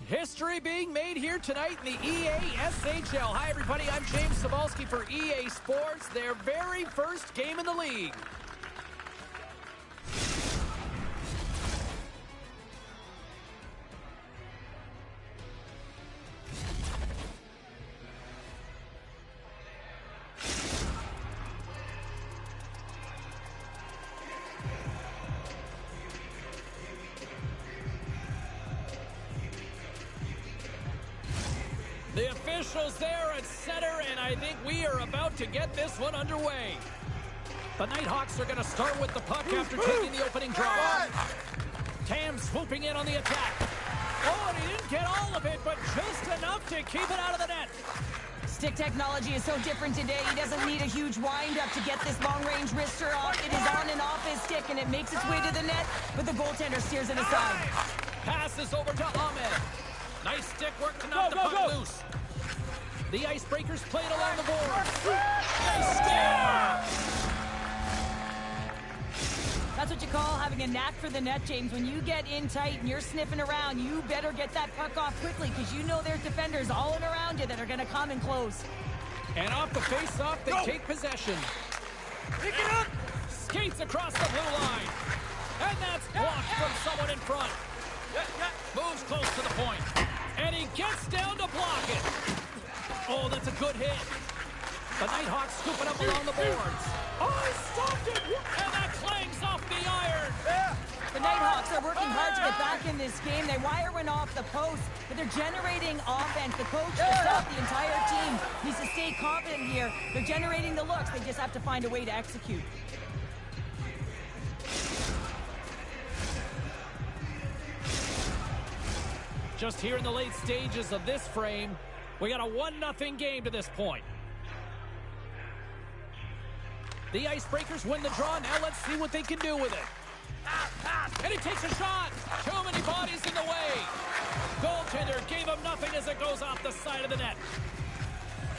History being made here tonight in the EA SHL. Hi, everybody. I'm James Cebulski for EA Sports, their very first game in the league. The officials there at center, and I think we are about to get this one underway. The Nighthawks are going to start with the puck after taking the opening draw. Tam swooping in on the attack. Oh, and he didn't get all of it, but just enough to keep it out of the net. Stick technology is so different today. He doesn't need a huge wind-up to get this long-range wrister off. It is on and off his stick, and it makes its way to the net, but the goaltender steers it aside. Passes over to Ahmed. Nice stick work to knock the puck loose. The Icebreakers played along the board. Nice stick! That's what you call having a knack for the net, James. When you get in tight and you're sniffing around, you better get that puck off quickly because you know there's defenders all in around you that are going to come and close. And off the face-off, they take possession. Pick it up! Skates across the blue line. And that's blocked from someone in front. Moves close to the point. And he gets down to block it. Oh, that's a good hit. The Nighthawks scooping up along the boards. Oh, he stopped it! And that clangs off the iron. The Nighthawks are working hard to get back in this game. They wire one off the post, but they're generating offense. The coach, the staff, the entire team needs to stay confident here. They're generating the looks. They just have to find a way to execute. Just here in the late stages of this frame, we got a 1-0 game to this point. The Icebreakers win the draw. Now let's see what they can do with it. And he takes a shot. Too many bodies in the way. Goaltender gave him nothing as it goes off the side of the net.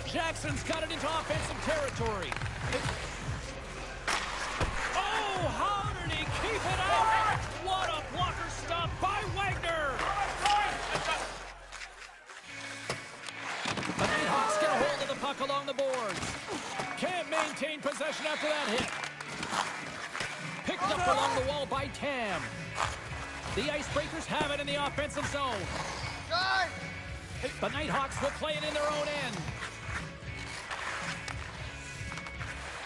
Jackson's got it into offensive territory. Oh, how did he keep it out? What a blocker stop by Wagner. The Nighthawks get a hold of the puck along the boards. Can't maintain possession after that hit. Picked up along the wall by Tam. The Icebreakers have it in the offensive zone. The Nighthawks will play it in their own end.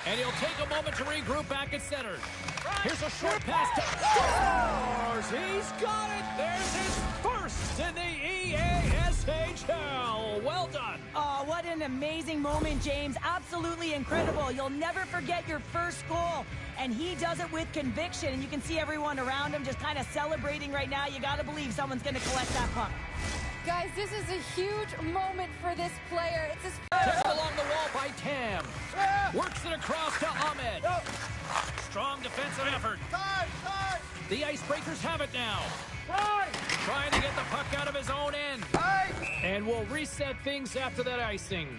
And he'll take a moment to regroup back at center. Here's a short pass to scores. He's got it. There's his first in the EASHL. Well done. Oh, what an amazing moment, James. Absolutely incredible. You'll never forget your first goal. And he does it with conviction. And you can see everyone around him just kind of celebrating right now. You got to believe someone's going to collect that puck. Guys, this is a huge moment for this player. It's his Tipped along the wall by Tam. Works it across to Ahmed. Strong defensive effort. The Icebreakers have it now. Trying to get the puck out of his own end. And we'll reset things after that icing.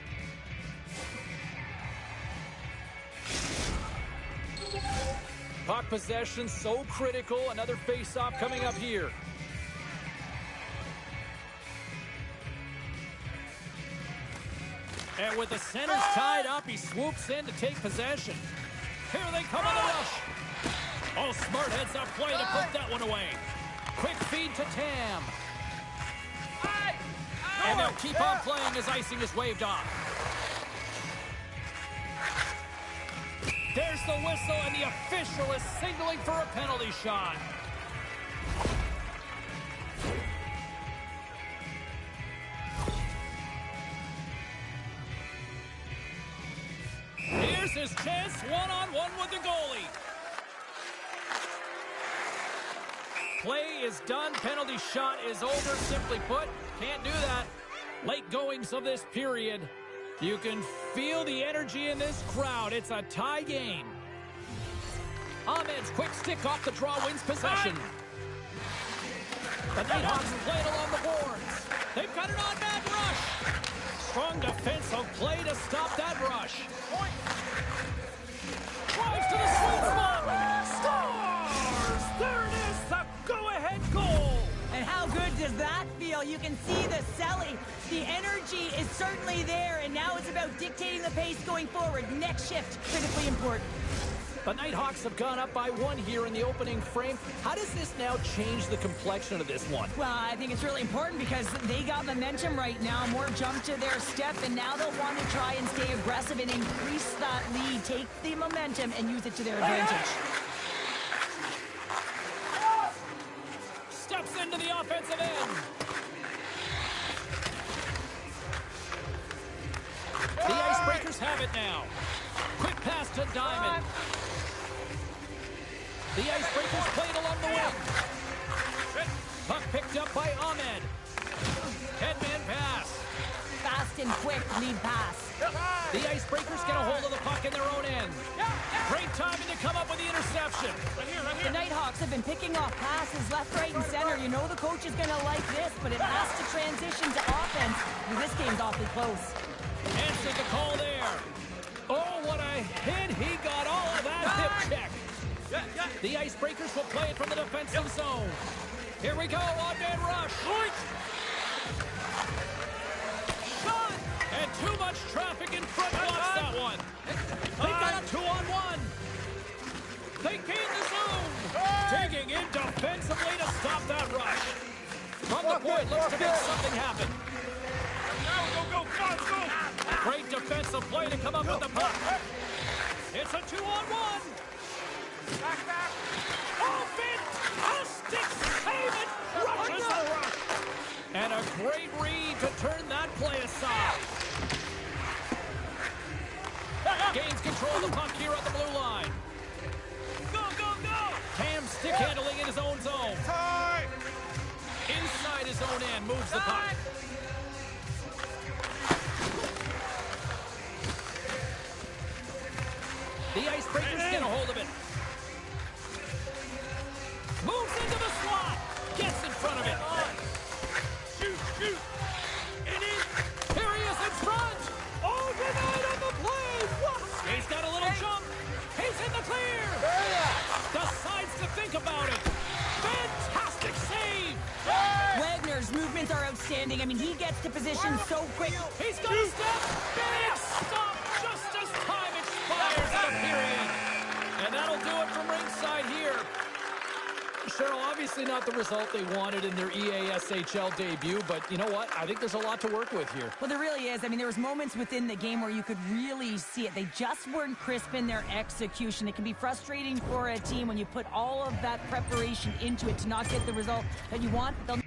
Puck possession so critical. Another face-off coming up here. And with the centers tied up, he swoops in to take possession. Here they come on the rush. Oh, smart heads-up play to put that one away. Quick feed to Tam. And they'll keep on playing as icing is waved off. There's the whistle, and the official is signaling for a penalty shot. Here's his chance, one-on-one with the goalie. Play is done. Penalty shot is over. Simply put, can't do that. Late goings of this period. You can feel the energy in this crowd. It's a tie game. Ahmed's quick stick off the draw wins possession. The Nighthawks play it along the boards. They've got an on-man rush. Strong defensive play to stop that rush. Drives to the sweet spot. Scores! There it is, the go-ahead goal. And how good does that feel? You can see the Selly. The energy is certainly there, and now it's about dictating the pace going forward. Next shift, critically important. The Nighthawks have gone up by one here in the opening frame. How does this now change the complexion of this one? Well, I think it's really important because they got momentum right now. More jump to their step, and now they'll want to try and stay aggressive and increase that lead. Take the momentum and use it to their advantage. Steps into the offensive end. The Icebreakers have it now. Quick pass to Diamond. The Icebreakers played along the wing. Puck picked up by Ahmed. Headman pass. Fast and quick lead pass. The Icebreakers get a hold of the puck in their own end. Great timing to come up with the interception. The Nighthawks have been picking off passes left, right, and center. You know the coach is going to like this, but it has to transition to offense. This game's awfully close. Answered the call there. Oh, what a hit. He got all of that hip check. The Icebreakers will play it from the defensive zone. Here we go, on-man rush. Shot! And too much traffic in front blocks that one. They got a 2-on-1. They gain the zone. Digging in defensively to stop that rush. From the point, looks to make something happen. Go. Great defensive play to come up with the puck. It's a 2-on-1. Back. Oh, fantastic save it. Rushes the rush. And a great read to turn that play aside. Gains control of the puck here at the blue line. Go. Tam stick handling in his own zone. Inside his own end, moves the puck. The Icebreakers get a hold of it. Moves into the slot. Gets in front of it. Shoot. And in. Here he is in front. Oh, denied on the play. What? He's got a little jump. He's in the clear. Decides to think about it. Fantastic save. Wagner's movements are outstanding. I mean, he gets to position so quick. He's got a step. Big stop just as time expires in a period. And that'll do it from ringside here. Cheryl, obviously not the result they wanted in their EASHL debut, but you know what? I think there's a lot to work with here. Well, there really is. I mean, there was moments within the game where you could really see it. They just weren't crisp in their execution. It can be frustrating for a team when you put all of that preparation into it to not get the result that you want. They'll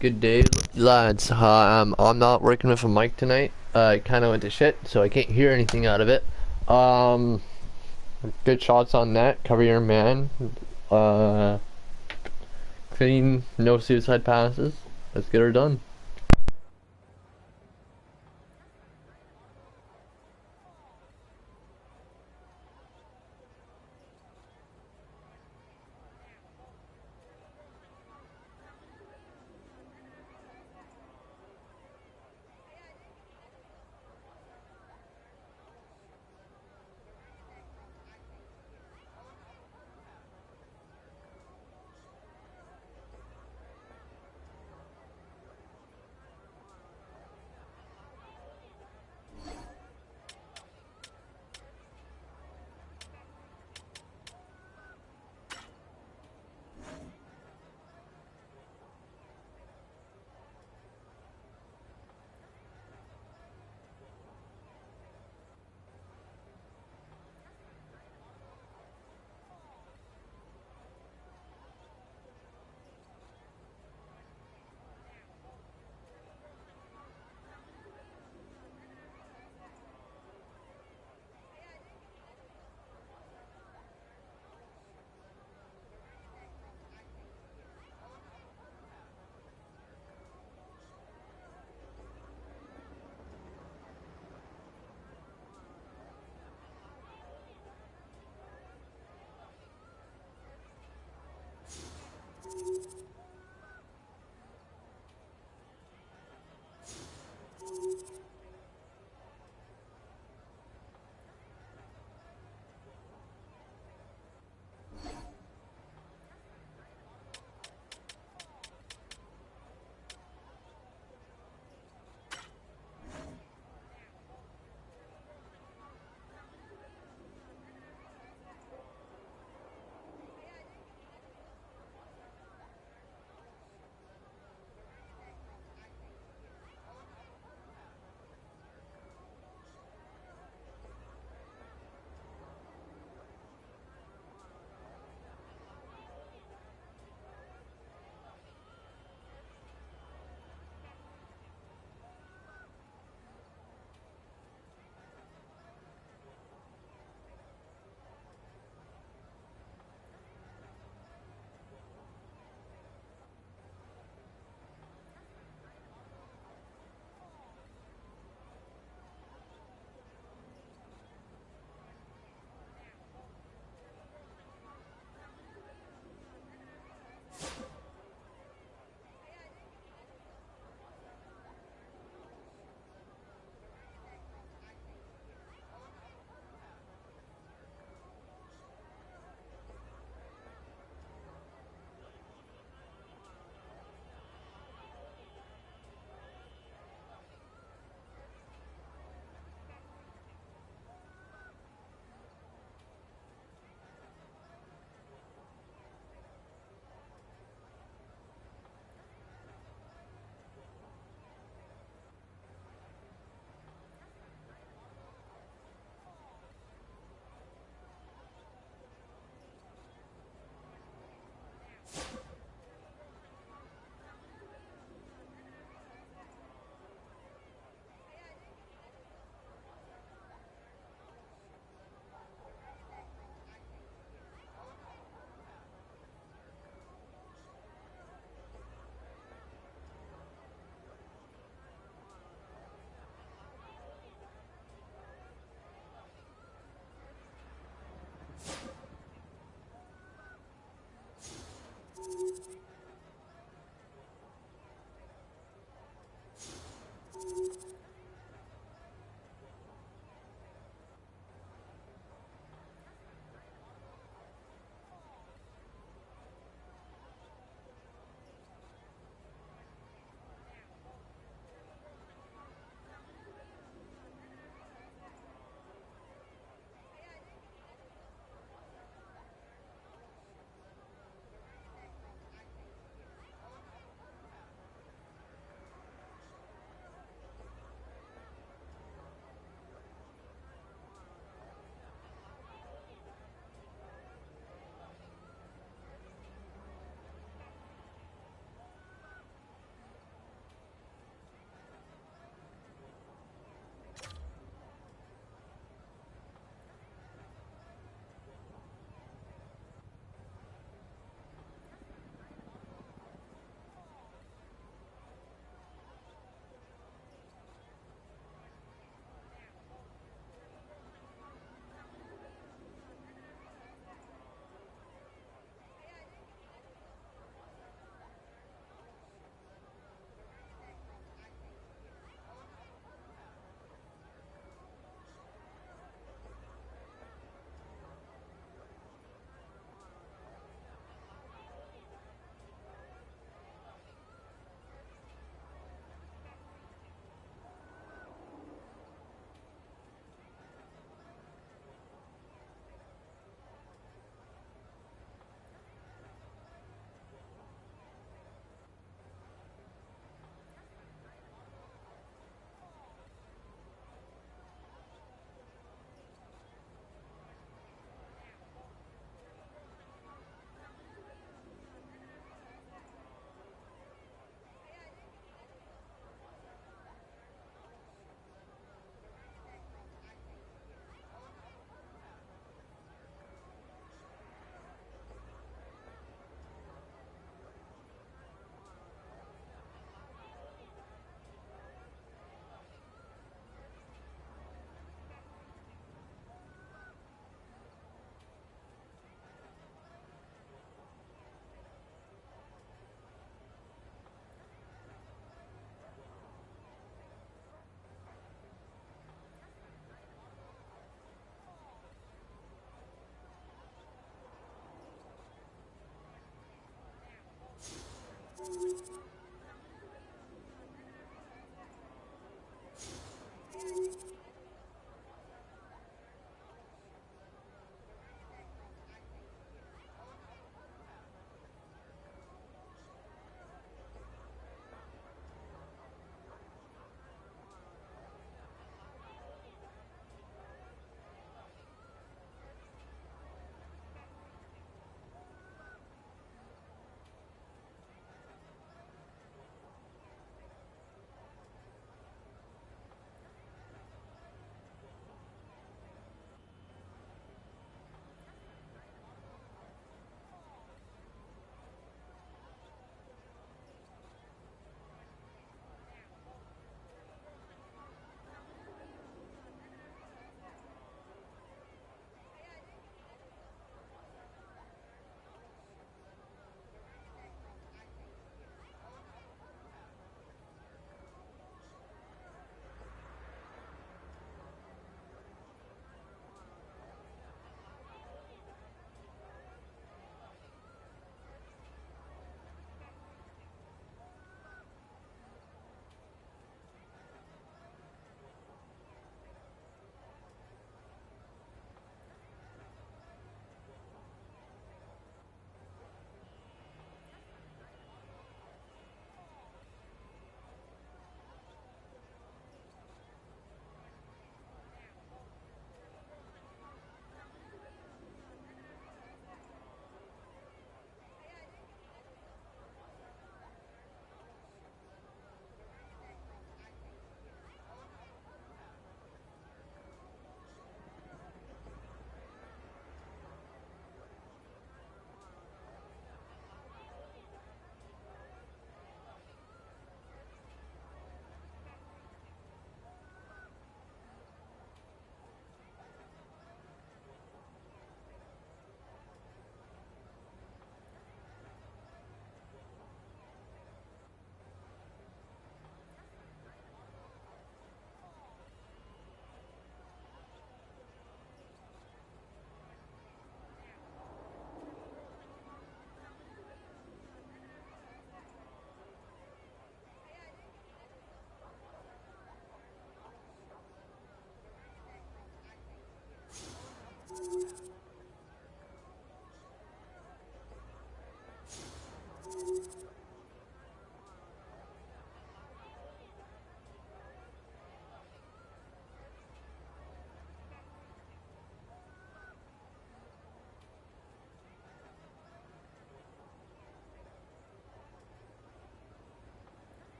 Good day, lads. I'm not working with a mic tonight. It kind of went to shit, so I can't hear anything out of it. Good shots on net. Cover your man. Clean, no suicide passes. Let's get her done.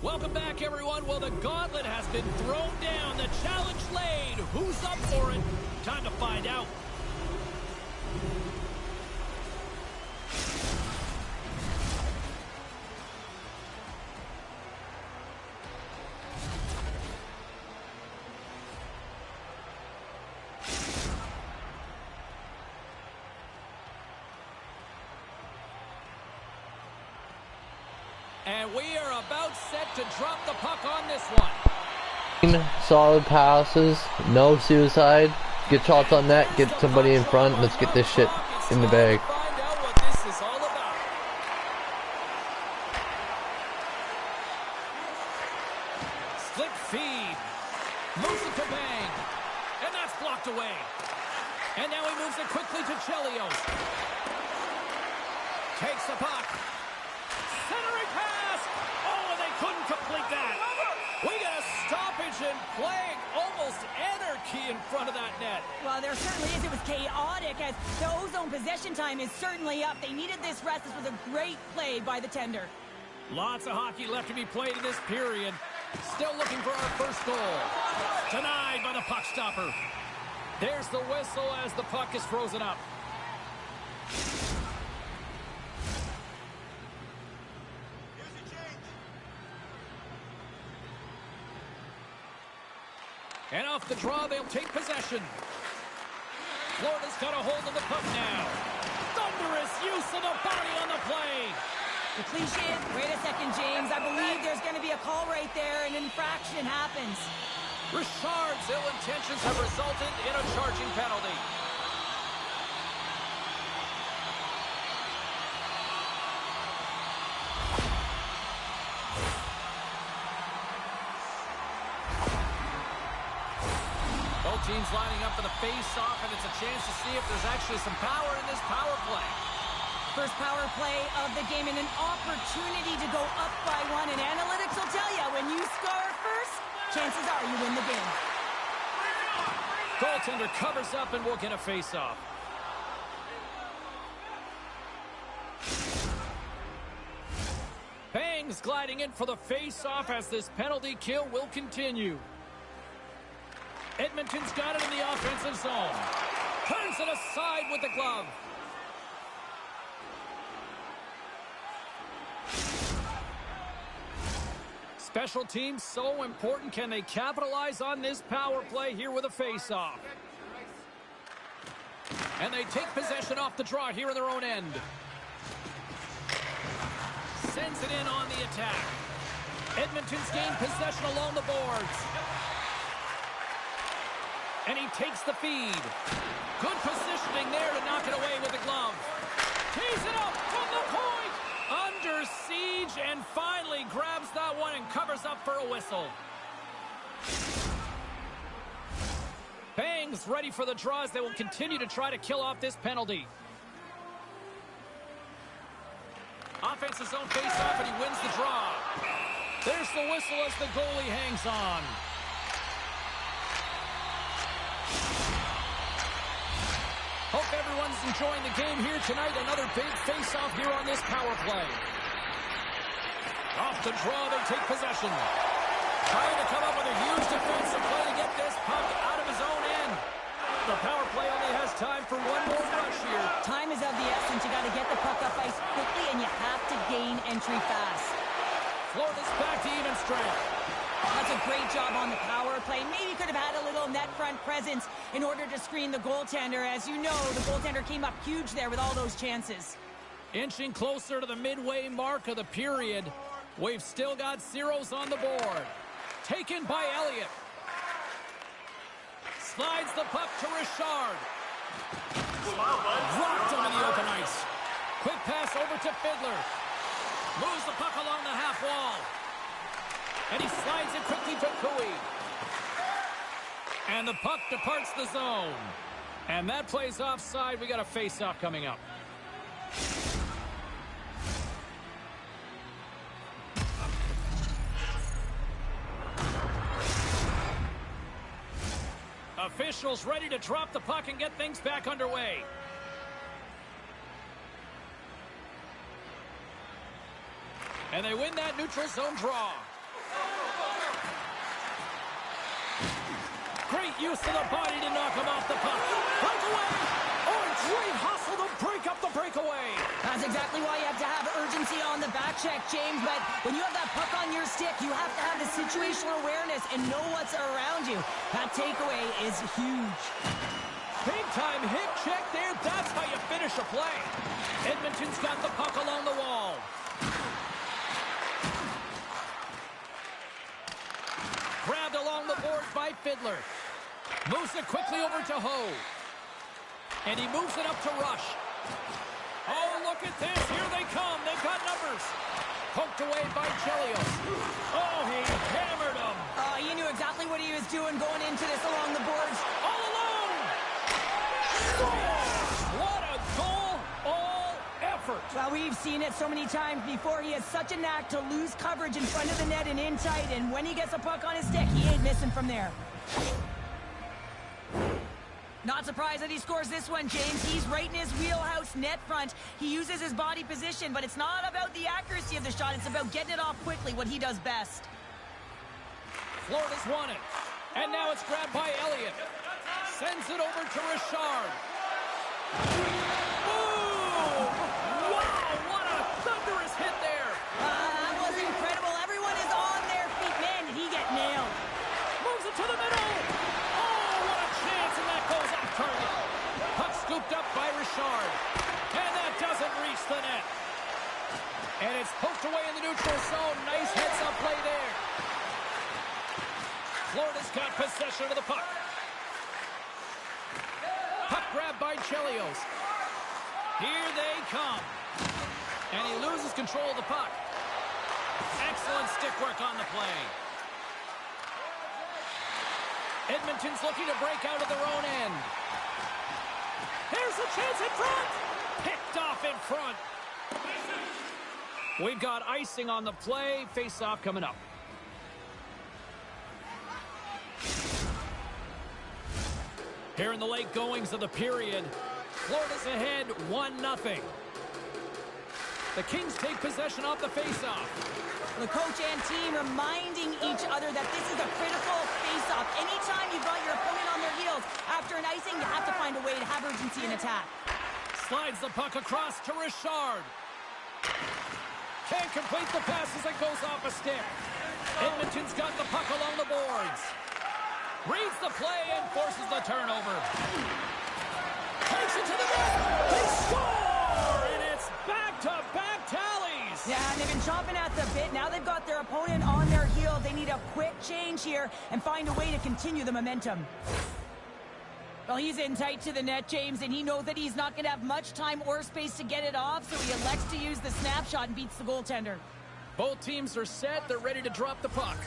Welcome back, everyone. Well, the gauntlet has been thrown down. The challenge laid. Who's up for it? Time to find out. And we are about set to drop the puck on this one. Solid passes, no suicide. Get shots on net, get somebody in front. Let's get this shit in the bag. Find out what this is all about. Slip feed. Moves it to Bang. And that's blocked away. And now he moves it quickly to Chelios. Takes the puck. Centering pass. Oh, and they couldn't complete that. We got a stoppage in play. Almost anarchy in front of that net. Well, there certainly is. It was chaotic as the ozone possession time is certainly up. They needed this rest. This was a great play by the tender. Lots of hockey left to be played in this period. Still looking for our first goal. Denied by the puck stopper. There's the whistle as the puck is frozen up. And off the draw, they'll take possession. Florida's got a hold of the puck now. Thunderous use of the body on the play. The cliche is, wait a second, James. I believe there's going to be a call right there. An infraction happens. Richard's ill intentions have resulted in a charging penalty. Both teams lining up for the face-off, and it's a chance to see if there's actually some power in this power play. First power play of the game and an opportunity to go up by one. And analytics will tell you, when you score first, chances are you win the game. Goaltender covers up and we'll get a face-off. Bang's gliding in for the face-off as this penalty kill will continue. Edmonton's got it in the offensive zone. Turns it aside with the glove. Special teams so important. Can they capitalize on this power play here with a face-off? And they take possession off the draw here in their own end. Sends it in on the attack. Edmonton's gained possession along the boards. And he takes the feed. Good positioning there to knock it away with the glove. Tees it up from the point. and finally grabs that one and covers up for a whistle. Bangs ready for the draws. They will continue to try to kill off this penalty. Offense's own face-off, and he wins the draw. There's the whistle as the goalie hangs on. Hope everyone's enjoying the game here tonight. Another big face-off here on this power play. Off the draw, they take possession. Trying to come up with a huge defensive play to get this puck out of his own end. The power play only has time for one more rush here. Time is of the essence. You got to get the puck up ice quickly, and you have to gain entry fast. Florida's back to even strength. That's a great job on the power play. Maybe could have had a little net front presence in order to screen the goaltender. As you know, the goaltender came up huge there with all those chances. Inching closer to the midway mark of the period. We've still got zeros on the board. Taken by Elliott. Slides the puck to Richard. Dropped him in the open ice. Quick pass over to Fiddler. Moves the puck along the half wall. And he slides it quickly to Cooey. And the puck departs the zone. And that plays offside. We got a face-off coming up. Officials ready to drop the puck and get things back underway. And they win that neutral zone draw. Great use of the body to knock him off the puck. Breakaway! Oh, great hustle to break up the breakaway. That's exactly why you have to have urgency on the back check, James. But when you have that puck on your stick, you have to have the situational awareness and know what's around you. That takeaway is huge. Big-time hip check there. That's how you finish a play. Edmonton's got the puck along the wall. Grabbed along the boards by Fiddler. Moves it quickly over to Ho. And he moves it up to Rush. Oh, look at this. Here they come. They've got numbers. Poked away by Chelios. Oh, he hammered him. He knew exactly what he was doing going into this along the boards. All alone. What a goal. All effort. Well, we've seen it so many times before. He has such a knack to lose coverage in front of the net and in tight. And when he gets a puck on his stick, he ain't missing from there. Not surprised that he scores this one, James. He's right in his wheelhouse net front. He uses his body position, but it's not about the accuracy of the shot. It's about getting it off quickly, what he does best. Florida's won it. And now it's grabbed by Elliott. Sends it over to Richard. Ooh! Wow, what a thunderous hit there. That was incredible. Everyone is on their feet. Man, did he get nailed. Moves it to the middle. Oh, what a chance, and that goes off target. Puck scooped up by Richard. And that doesn't reach the net. And it's poked away in the neutral zone. Nice heads-up play there. Florida's got possession of the puck. Puck grabbed by Chelios. Here they come. And he loses control of the puck. Excellent stick work on the play. Edmonton's looking to break out of their own end. Here's a chance in front. Picked off in front. We've got icing on the play. Face-off coming up. Here in the late goings of the period, Florida's ahead 1-0. The Kings take possession off the face-off. The coach and team reminding each other that this is a critical face-off. Anytime you've got your opponent on their heels after an icing, you have to find a way to have urgency in attack. Slides the puck across to Richard. Can't complete the pass as it goes off a stick. Edmonton's got the puck along the boards. Reads the play and forces the turnover. Takes it to the net. They score! And it's back-to-back tallies. Yeah, and they've been chomping at the bit. Now they've got their opponent on their heel. They need a quick change here and find a way to continue the momentum. Well, he's in tight to the net, James, and he knows that he's not going to have much time or space to get it off, so he elects to use the snapshot and beats the goaltender. Both teams are set. They're ready to drop the puck.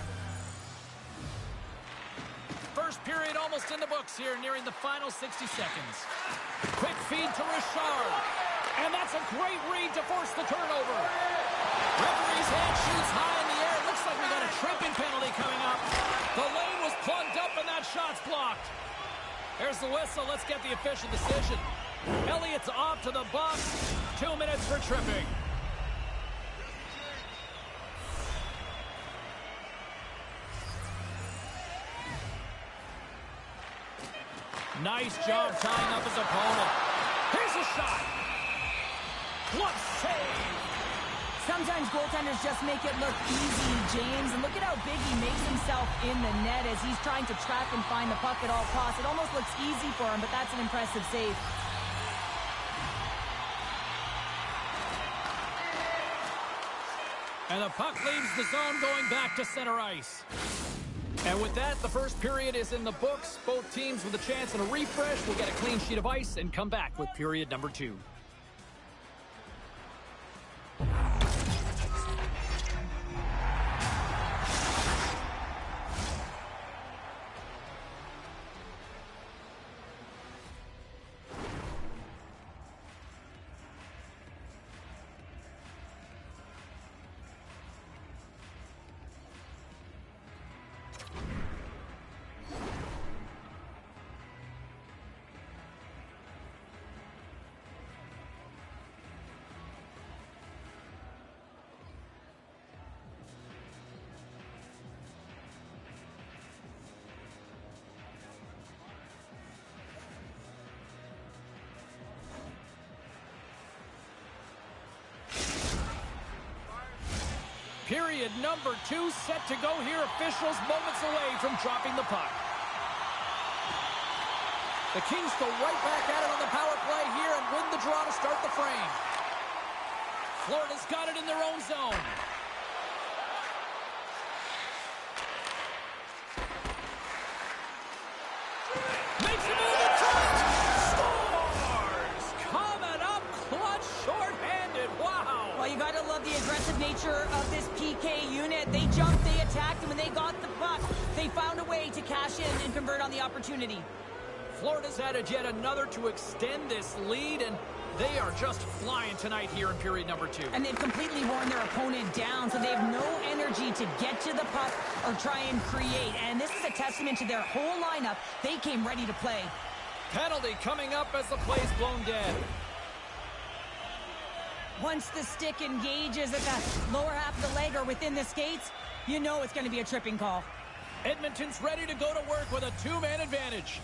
First period almost in the books here, nearing the final 60 seconds. Quick feed to Richard. And that's a great read to force the turnover. Referee's hand shoots high in the air. Looks like we got a tripping penalty coming up. The lane was plugged up and that shot's blocked. There's the whistle. Let's get the official decision. Elliott's off to the box. 2 minutes for tripping. Nice job tying up his opponent. Here's a shot. Glove save. Sometimes goaltenders just make it look easy, James. And look at how big he makes himself in the net as he's trying to track and find the puck at all costs. It almost looks easy for him, but that's an impressive save. And the puck leaves the zone going back to center ice. And with that, the first period is in the books. Both teams with a chance and a refresh will get a clean sheet of ice and come back with period number 2. Period number 2 set to go here. Officials moments away from dropping the puck. The Kings go right back at it on the power play here and win the draw to start the frame. Florida's got it in their own zone. Makes a move in front. Scores! Coming up clutch, short-handed. Wow! Well, you got to love the aggressive nature of this PK unit. They jumped, they attacked, and when they got the puck, they found a way to cash in and convert on the opportunity. Florida's added yet another to extend this lead, and they are just flying tonight here in period number 2. And they've completely worn their opponent down, so they have no energy to get to the puck or try and create. And this is a testament to their whole lineup. They came ready to play. Penalty coming up as the play's blown dead. Once the stick engages at the lower half of the leg or within the skates, you know it's going to be a tripping call. Edmonton's ready to go to work with a 2-man advantage.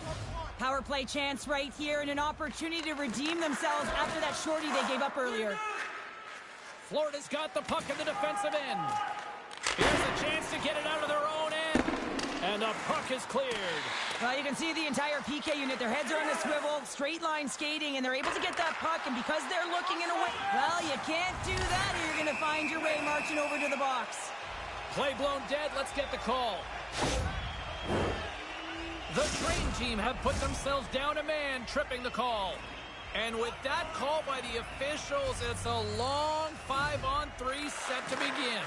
Power play chance right here and an opportunity to redeem themselves after that shorty they gave up earlier. Florida's got the puck in the defensive end. Here's a chance to get it out of their own end. And the puck is cleared. Well, you can see the entire PK unit. Their heads are on a swivel, straight line skating, and they're able to get that puck. And because they're looking in a way, well, you can't do that or you're going to find your way marching over to the box. Play blown dead. Let's get the call. The train team have put themselves down a man, tripping the call. And with that call by the officials, it's a long 5-on-3 set to begin.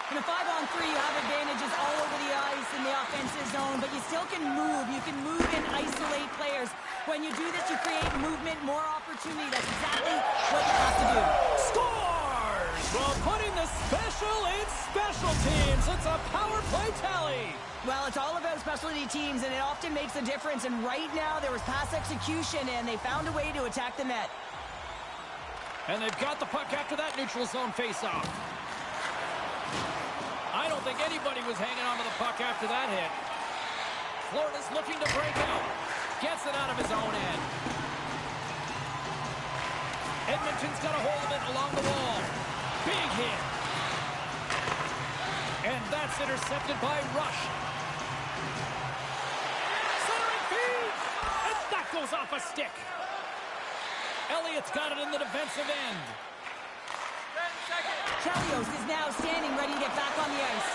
In a 5-on-3, you have advantages all over the ice in the offensive zone, but you still can move. You can move and isolate players. When you do this, you create movement, more opportunity. That's exactly what you have to do. Scores! Well, putting the special in special teams. It's a power play tally. Well, it's all about specialty teams, and it often makes a difference. And right now, there was pass execution, and they found a way to attack the net. And they've got the puck after that neutral zone faceoff. I don't think anybody was hanging on to the puck after that hit. Florida's looking to break out. Gets it out of his own end. Edmonton's got a hold of it along the wall. Big hit. And that's intercepted by Rush. Centering feed. And that goes off a stick. Elliott's got it in the defensive end. Chelios is now standing ready to get back on the ice.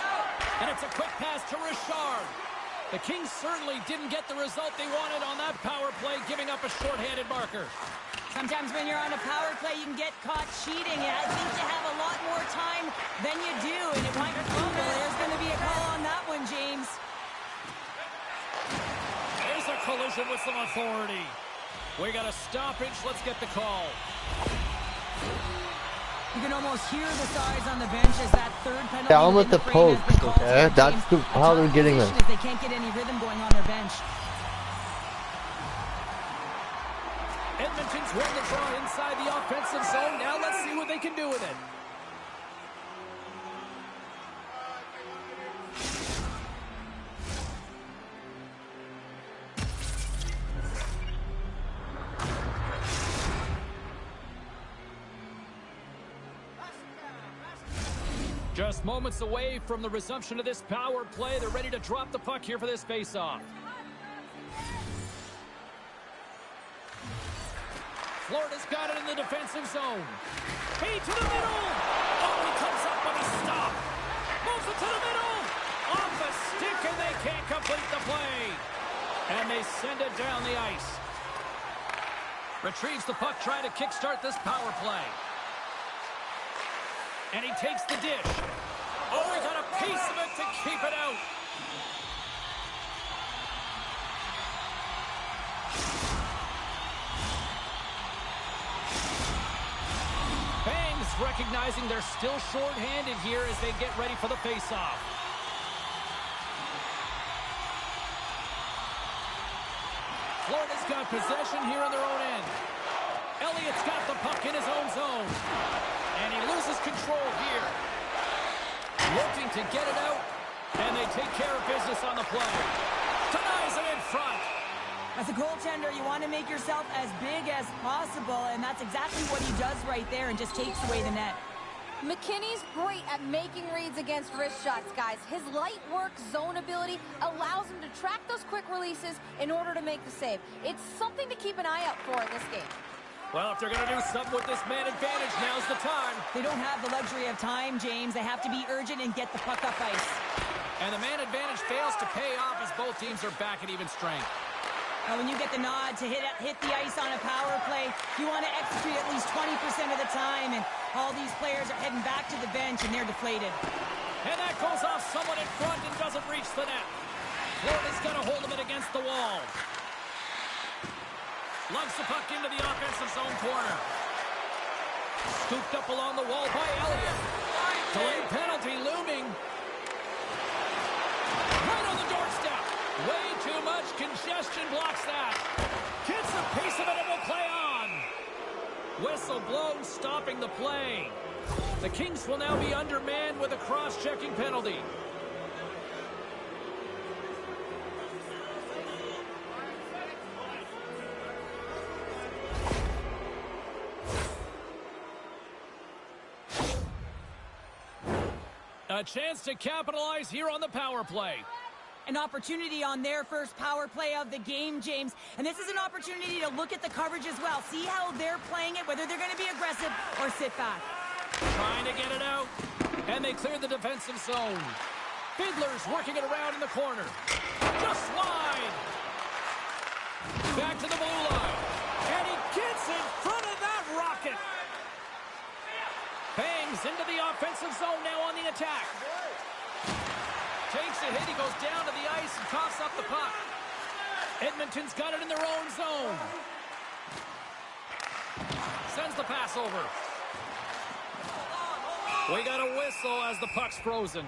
And it's a quick pass to Richard. The Kings certainly didn't get the result they wanted on that power play, giving up a shorthanded marker. Sometimes when you're on a power play, you can get caught cheating. And I think you have a lot more time than you do. And it might there's going to be a call on that one, James. There's a collision with some authority. We got a stoppage. Let's get the call. You can almost hear the sighs on the bench as that third penalty. Down with the post, okay? That's how they're getting them. They can't get any rhythm going on their bench. Edmonton's won the draw inside the offensive zone. Now let's see what they can do with it. Just moments away from the resumption of this power play. They're ready to drop the puck here for this face-off. Florida's got it in the defensive zone. Feed to the middle. Oh, he comes up with a stop. Moves it to the middle. Off the stick, and they can't complete the play. And they send it down the ice. Retrieves the puck, trying to kickstart this power play. And he takes the dish. Oh, he got a piece of it to keep it out. Bangs recognizing they're still short-handed here as they get ready for the face-off. Florida's got possession here on their own end. Elliott's got the puck in his own zone. And he loses control here. Looking to get it out. And they take care of business on the play. Denies it in front. As a goaltender, you want to make yourself as big as possible, and that's exactly what he does right there and just takes away the net. McKinney's great at making reads against wrist shots, guys. His light work zone ability allows him to track those quick releases in order to make the save. It's something to keep an eye out for in this game. Well, if they're going to do something with this man advantage, now's the time. They don't have the luxury of time, James. They have to be urgent and get the puck up ice. And the man advantage fails to pay off as both teams are back at even strength. Now, when you get the nod to hit the ice on a power play, you want to execute at least 20% of the time, and all these players are heading back to the bench, and they're deflated. And that goes off someone in front and doesn't reach the net. Florida's got a hold of it against the wall. Lugs the puck into the offensive zone corner. Scooped up along the wall by Elliott. Delayed penalty looming. Right on the doorstep. Way too much congestion blocks that. Gets a piece of it and will play on. Whistle blown, stopping the play. The Kings will now be undermanned with a cross-checking penalty. A chance to capitalize here on the power play. An opportunity on their first power play of the game, James. And this is an opportunity to look at the coverage as well. See how they're playing it, whether they're going to be aggressive or sit back. Trying to get it out. And they clear the defensive zone. Fiddler's working it around in the corner. Just wide. Back to the blue line. And he gets in front of that rocket. Bangs into the offensive zone now on the attack. Takes a hit, he goes down to the ice and coughs up the puck. Edmonton's got it in their own zone. Sends the pass over. We got a whistle as the puck's frozen.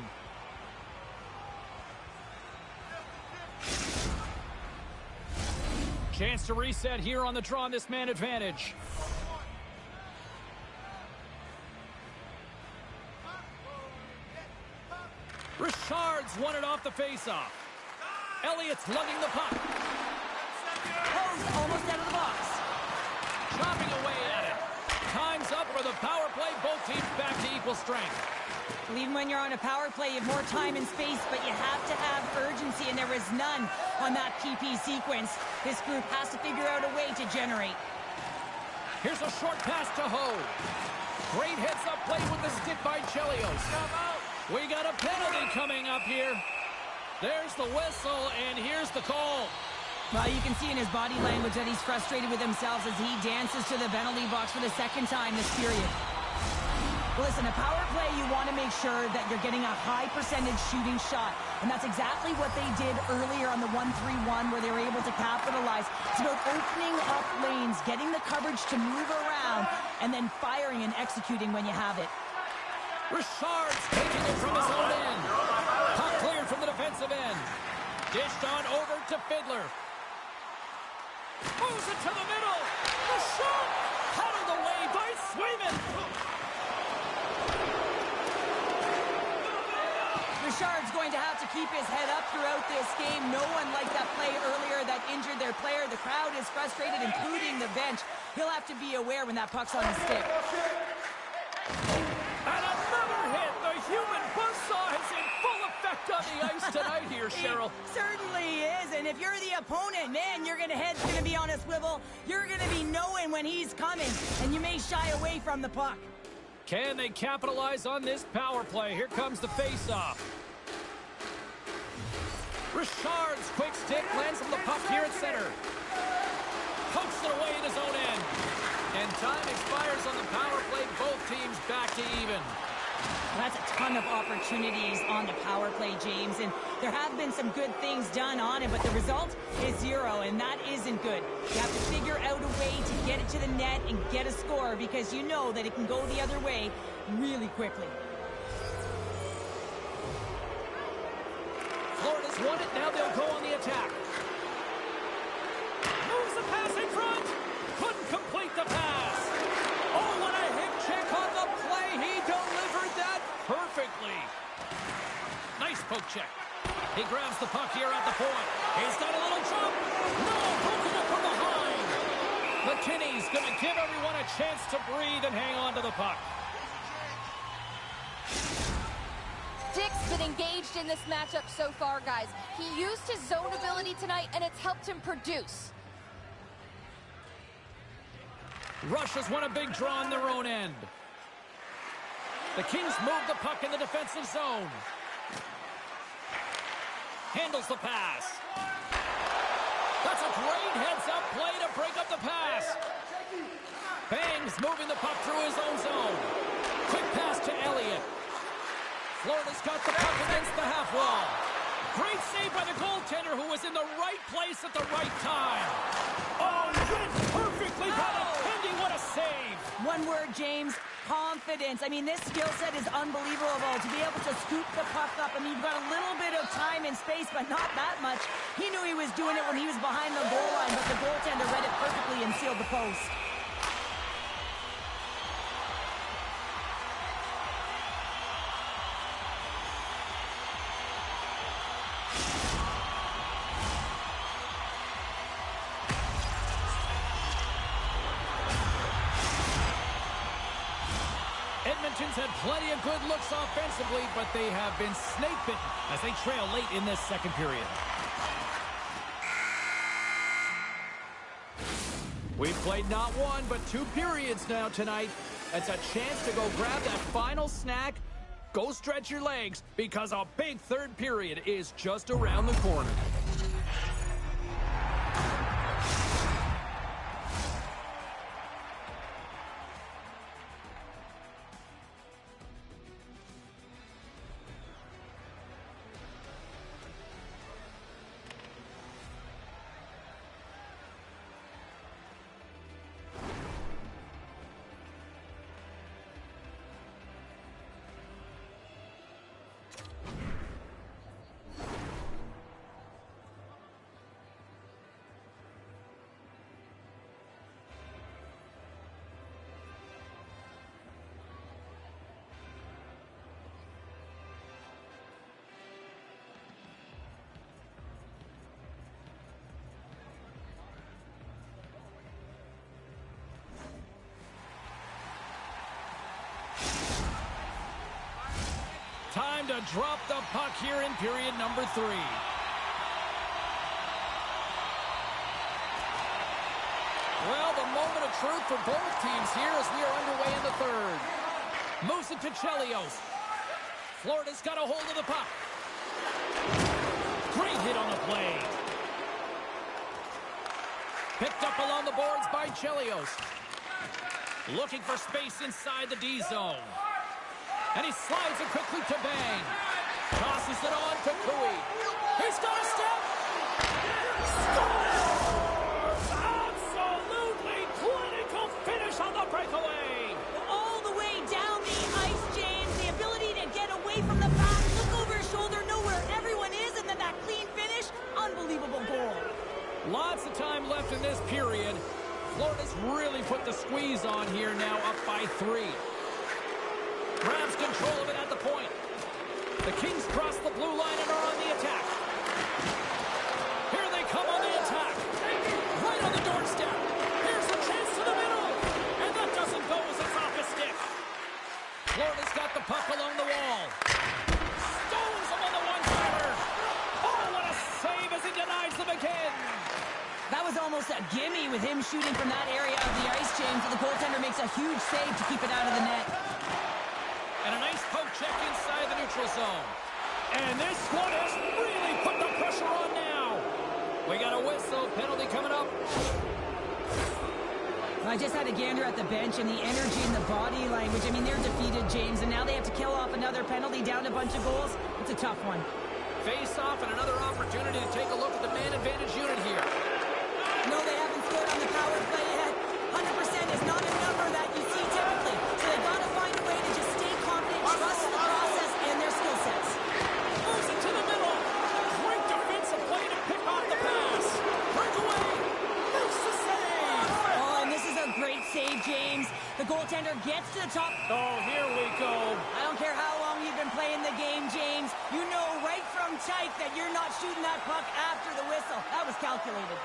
Chance to reset here on the draw on this man advantage. Richard's won it off the faceoff. Elliott's lugging the puck. Post almost out of the box. Chopping away at it. Time's up for the power play. Both teams back to equal strength. Even when you're on a power play, you have more time and space, but you have to have urgency, and there is none on that PP sequence. This group has to figure out a way to generate. Here's a short pass to Ho. Great heads-up play with the stick by Chelios. We got a penalty coming up here. There's the whistle, and here's the call. Well, you can see in his body language that he's frustrated with himself as he dances to the penalty box for the second time this period. Listen, a power play, you want to make sure that you're getting a high percentage shooting shot. And that's exactly what they did earlier on the 1-3-1 where they were able to capitalize. It's about opening up lanes, getting the coverage to move around, and then firing and executing when you have it. Richard's taking it from his own end. Puck cleared from the defensive end. Dished on over to Fiddler. Moves it to the middle. The shot! Paddled away by Swayman. Richard's going to have to keep his head up throughout this game. No one liked that play earlier that injured their player. The crowd is frustrated, including the bench. He'll have to be aware when that puck's on his stick. And another hit. The human buzzsaw is in full effect on the ice tonight here, Cheryl. It certainly is. And if you're the opponent, man, your head's going to be on a swivel. You're going to be knowing when he's coming, and you may shy away from the puck. Can they capitalize on this power play? Here comes the face-off. Richard's quick stick lands from the puck here at center. Pokes it away in his own end. And time expires on the power play. Both teams back to even. That's a ton of opportunities on the power play, James. And there have been some good things done on it, but the result is 0, and that isn't good. You have to figure out a way to get it to the net and get a score because you know that it can go the other way really quickly. Florida's won it. Now they'll go on the attack. Moves the pass in front. Couldn't complete the pass. Oh, what a hip check on the play. He delivered that perfectly. Nice poke check. He grabs the puck here at the point. He's got a little jump. No, broken up from behind. McKinney's going to give everyone a chance to breathe and hang on to the puck. Dick's been engaged in this matchup so far, guys. He used his zone ability tonight, and it's helped him produce. Russia's won a big draw on their own end. The Kings move the puck in the defensive zone. Handles the pass. That's a great heads-up play to break up the pass. Bangs moving the puck through his own zone. Quick pass to Elliott. Florida's got the puck against the half wall. Great save by the goaltender who was in the right place at the right time. Oh, read perfectly by the Pendy. What a save. One word, James, confidence. I mean, this skill set is unbelievable. To be able to scoop the puck up, I mean, you've got a little bit of time and space, but not that much. He knew he was doing it when he was behind the goal line, but the goaltender read it perfectly and sealed the post. Edmonton's had plenty of good looks offensively, but they have been snake-bitten as they trail late in this second period. We've played not one, but 2 periods now tonight. It's a chance to go grab that final snack, go stretch your legs, because a big third period is just around the corner. Time to drop the puck here in period number 3. Well, the moment of truth for both teams here as we are underway in the third. Moves it to Chelios. Florida's got a hold of the puck. Great hit on the play. Picked up along the boards by Chelios. Looking for space inside the D zone. And he slides it quickly to Bang. Tosses it on to Cooey. He's got a step. Scores! Absolutely clinical finish on the breakaway. All the way down the ice, James. The ability to get away from the pack, look over his shoulder, know where everyone is, and then that clean finish. Unbelievable goal. Lots of time left in this period. Florida's really put the squeeze on here now, up by 3. Grabs control of it at the point. The Kings cross the blue line and are on the attack. Here they come on the attack. Right on the doorstep. Here's a chance to the middle. And that doesn't go as it's off his stick. Florida's got the puck along the wall. Stones him on the one-timer. Oh, what a save as he denies them again. That was almost a gimme with him shooting from that area of the ice, James. So the goaltender makes a huge save to keep it out of the net. And a nice poke check inside the neutral zone. And this one has really put the pressure on now. We got a whistle. Penalty coming up. I just had a gander at the bench and the energy and the body language. I mean, they're defeated, James, and now they have to kill off another penalty, down a bunch of goals. It's a tough one. Face off and another opportunity to take a look at the man advantage unit here. No, they haven't scored on the power play yet. 100% is not a number that you see typically. So they've got to find a way to just stay confident, trust the process and their skill sets. Moves it to the middle. Great defensive play to pick off the pass. Breakaway. Makes the save. Oh, and this is a great save, James. The goaltender gets to the top. Oh, here we go. I don't care how long you've been playing the game, James. You know right from tight that you're not shooting that puck after the whistle. That was calculated.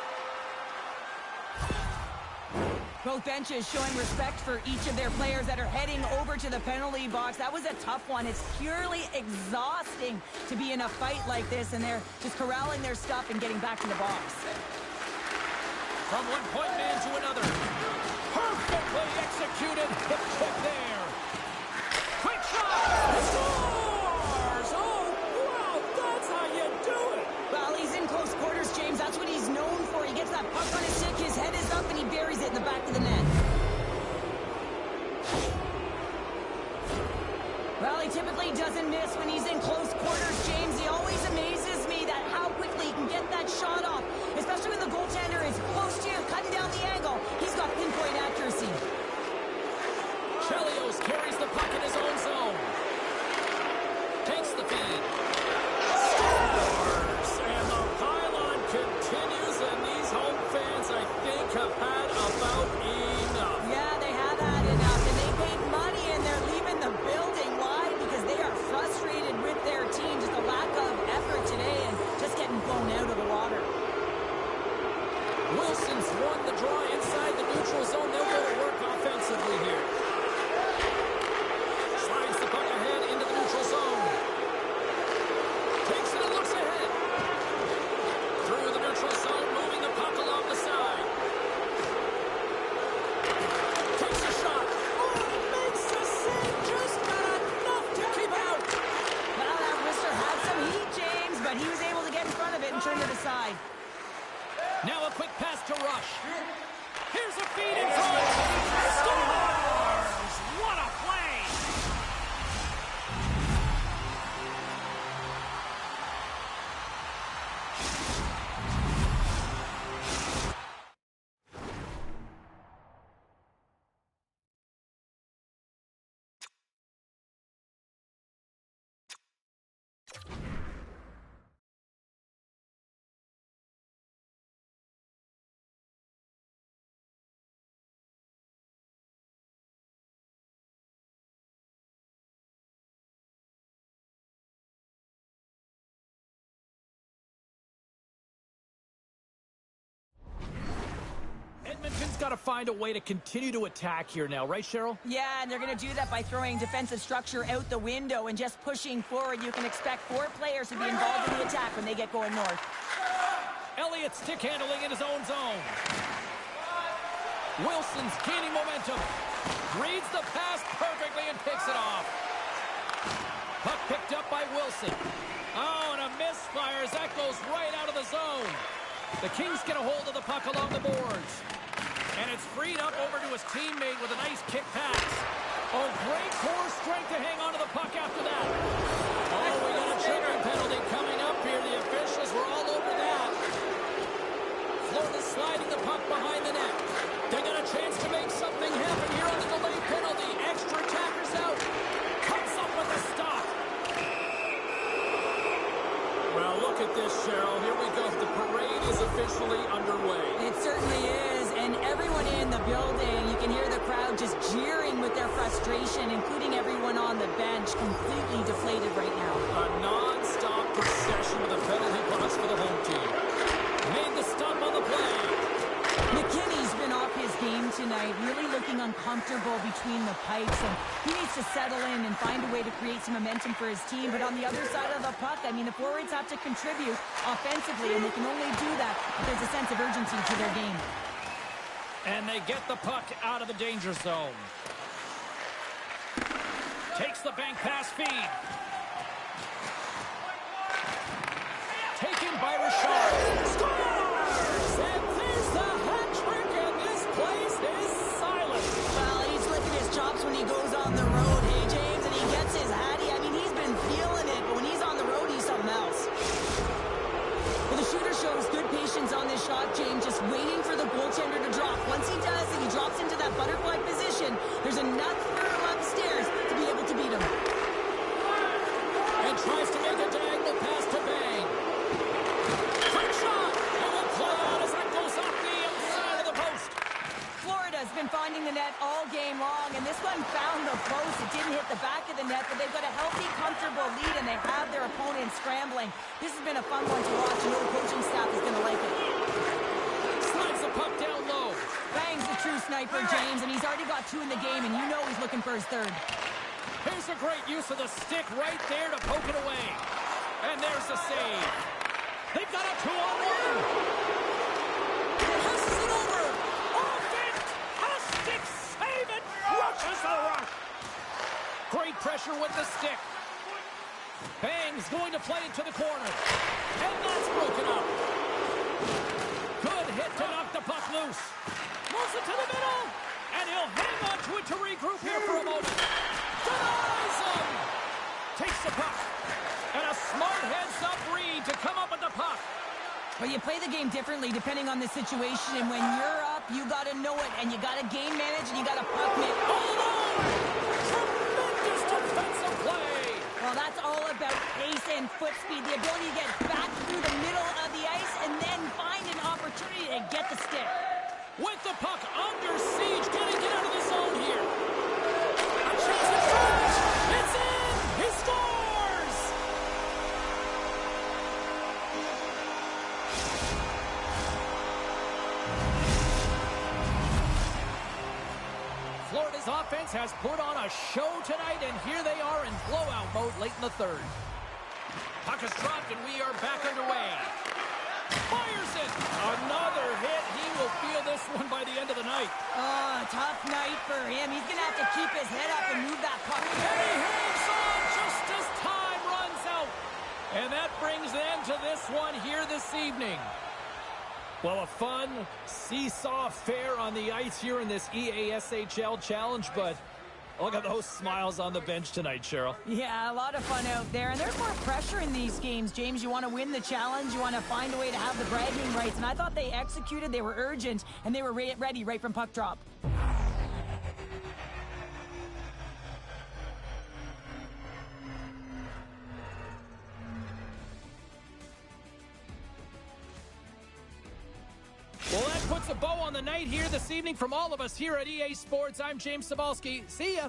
Both benches showing respect for each of their players that are heading over to the penalty box. That was a tough one. It's purely exhausting to be in a fight like this, and they're just corralling their stuff and getting back to the box. From one point man to another. Perfectly executed. Hip check there. Quick shot. He scores! Oh, wow, that's how you do it. Well, he's in close quarters, James. That's what he's known for. He gets that puck on his stick, his head is up, and he buries it in the back of the net. Well, he typically doesn't miss when he's in close quarters, James. He always amazes me that how quickly he can get that shot off, especially when the goaltender is close to you, cutting down the angle. He's got pinpoint accuracy. Chelios carries the puck in his own zone. Takes the feed. Scores! And the pylon continues, and these home fans, I think, have had about enough. Yeah, they have had enough, and they paid money, and they're leaving the building. Why? Because they are frustrated with their team. Just a lack of effort today and just getting blown out of the water. Wilson's won the draw inside the neutral zone. They'll go to work offensively here. Slides the puck ahead into the neutral zone. Takes it and looks ahead. Through the neutral zone, moving the puck along the side. Takes a shot. Oh, makes the save. Just not enough to keep out. Well, that Worcester had some heat, James, but he was able to get in front of it and turn it aside. Now a quick pass to Rush. Here's a feed in front. Scores! What a play! Edmonton's got to find a way to continue to attack here now, right, Cheryl? Yeah, and they're going to do that by throwing defensive structure out the window and just pushing forward. You can expect 4 players to be involved in the attack when they get going north. Elliott stick handling in his own zone. Wilson's gaining momentum. Reads the pass perfectly and picks it off. Puck picked up by Wilson. Oh, and a misfire as that goes right out of the zone. The Kings get a hold of the puck along the boards. And it's freed up over to his teammate with a nice kick pass. Oh, great core strength to hang on to the puck after that. Oh, we got a tripping penalty coming up here. The officials were all over that. Florida sliding the puck behind the net. They got a chance to make something happen here on the delayed penalty. Extra attackers out. Comes up with a stop. Well, look at this, Cheryl. Here we go. The parade is officially underway. It certainly is, and everyone in the building, you can hear the crowd just jeering with their frustration, including everyone on the bench, completely deflated right now. A non-stop procession with a penalty box for the home team. Made the stop on the play. McKinney's been off his game tonight, really looking uncomfortable between the pipes, and he needs to settle in and find a way to create some momentum for his team. But on the other side of the puck, I mean, the forwards have to contribute offensively, and they can only do that if there's a sense of urgency to their game. And they get the puck out of the danger zone. Takes the bank pass feed. Taken by Richard. Scores! And there's the hat trick, and this place is silent. Well, he's licking his chops when he goes on the road, hey, James, and he gets his hattie. I mean, he's been feeling it, but when he's on the road, he's something else. Well, the shooter shows good patience on this shot, James, just waiting for the goaltender to drop. Once he does, and he drops into that butterfly position, there's enough room upstairs to be able to beat him. And tries to make a diagonal pass to Bang. Quick shot! And the play out as that goes off the outside of the post. Florida's been finding the net all game long, and this one found the post. It didn't hit the back of the net, but they've got a healthy, comfortable lead, and they have their opponent scrambling. This has been a fun one to watch, and the coaching staff is going to like it. Slides the puck down low. Bang's the true sniper, James, and he's already got 2 in the game, and you know he's looking for his third. Here's a great use of the stick right there to poke it away. And there's the save. They've got a 2-on-1. Passes it over. Off it. Fantastic save it. Rushes the rush. Great pressure with the stick. Bang's going to play it to the corner. And that's broken up. Good hit to knock the puck loose. Moves it to the middle. And he'll hang on to it to regroup here for a moment. Denies him. Takes the puck. And a smart heads-up read to come up with the puck. Well, you play the game differently depending on the situation, and when you're up, you got to know it, and you got to game manage, and you got to puck man. Hold on! Tremendous defensive play. Well, that's all about pace and foot speed, the ability to get back through the middle of the ice and then find an opportunity to get the stick. With the puck under siege, can he get out of the zone here? A chance to finish. It's in. He scores. Florida's offense has put on a show tonight, and here they are in blowout mode late in the third. Puck is dropped, and we are back underway. Fires it. Another hit. He will feel this one by the end of the night. Oh, tough night for him. He's going to have to keep his head up and move that puck. And he hangs on just as time runs out. And that brings an end to this one here this evening. Well, a fun seesaw affair on the ice here in this EASHL challenge, but look at those smiles on the bench tonight, Cheryl. Yeah, a lot of fun out there. And there's more pressure in these games, James. You want to win the challenge. You want to find a way to have the bragging rights. And I thought they executed. They were urgent, and they were ready right from puck drop. Well, that puts a bow on the night here this evening from all of us here at EA Sports. I'm James Cybulski. See ya.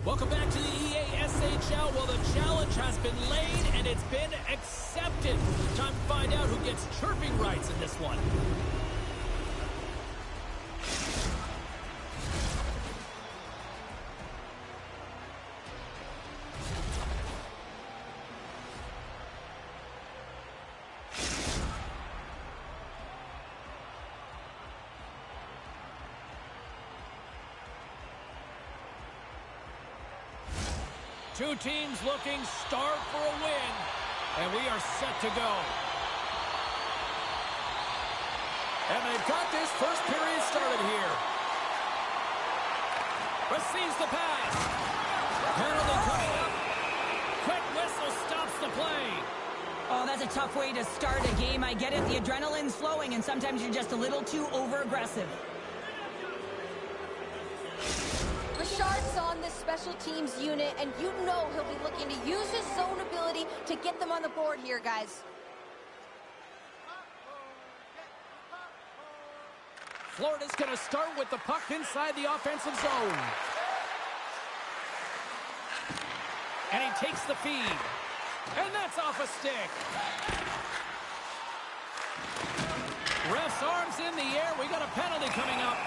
Welcome back to the EASHL. Well, the challenge has been laid and it's been accepted. Time to find out who gets chirping rights in this one. Two teams looking starved for a win, and we are set to go. And they've got this first period started here. Receives the pass. Penalty coming up. Quick whistle stops the play. Oh, that's a tough way to start a game. I get it. The adrenaline's flowing, and sometimes you're just a little too over-aggressive. Richard's on this special teams unit, and you know he'll be looking to use his zone ability to get them on the board here, guys. Florida's going to start with the puck inside the offensive zone. And he takes the feed. And that's off a stick. Ref's arms in the air. We got a penalty coming up.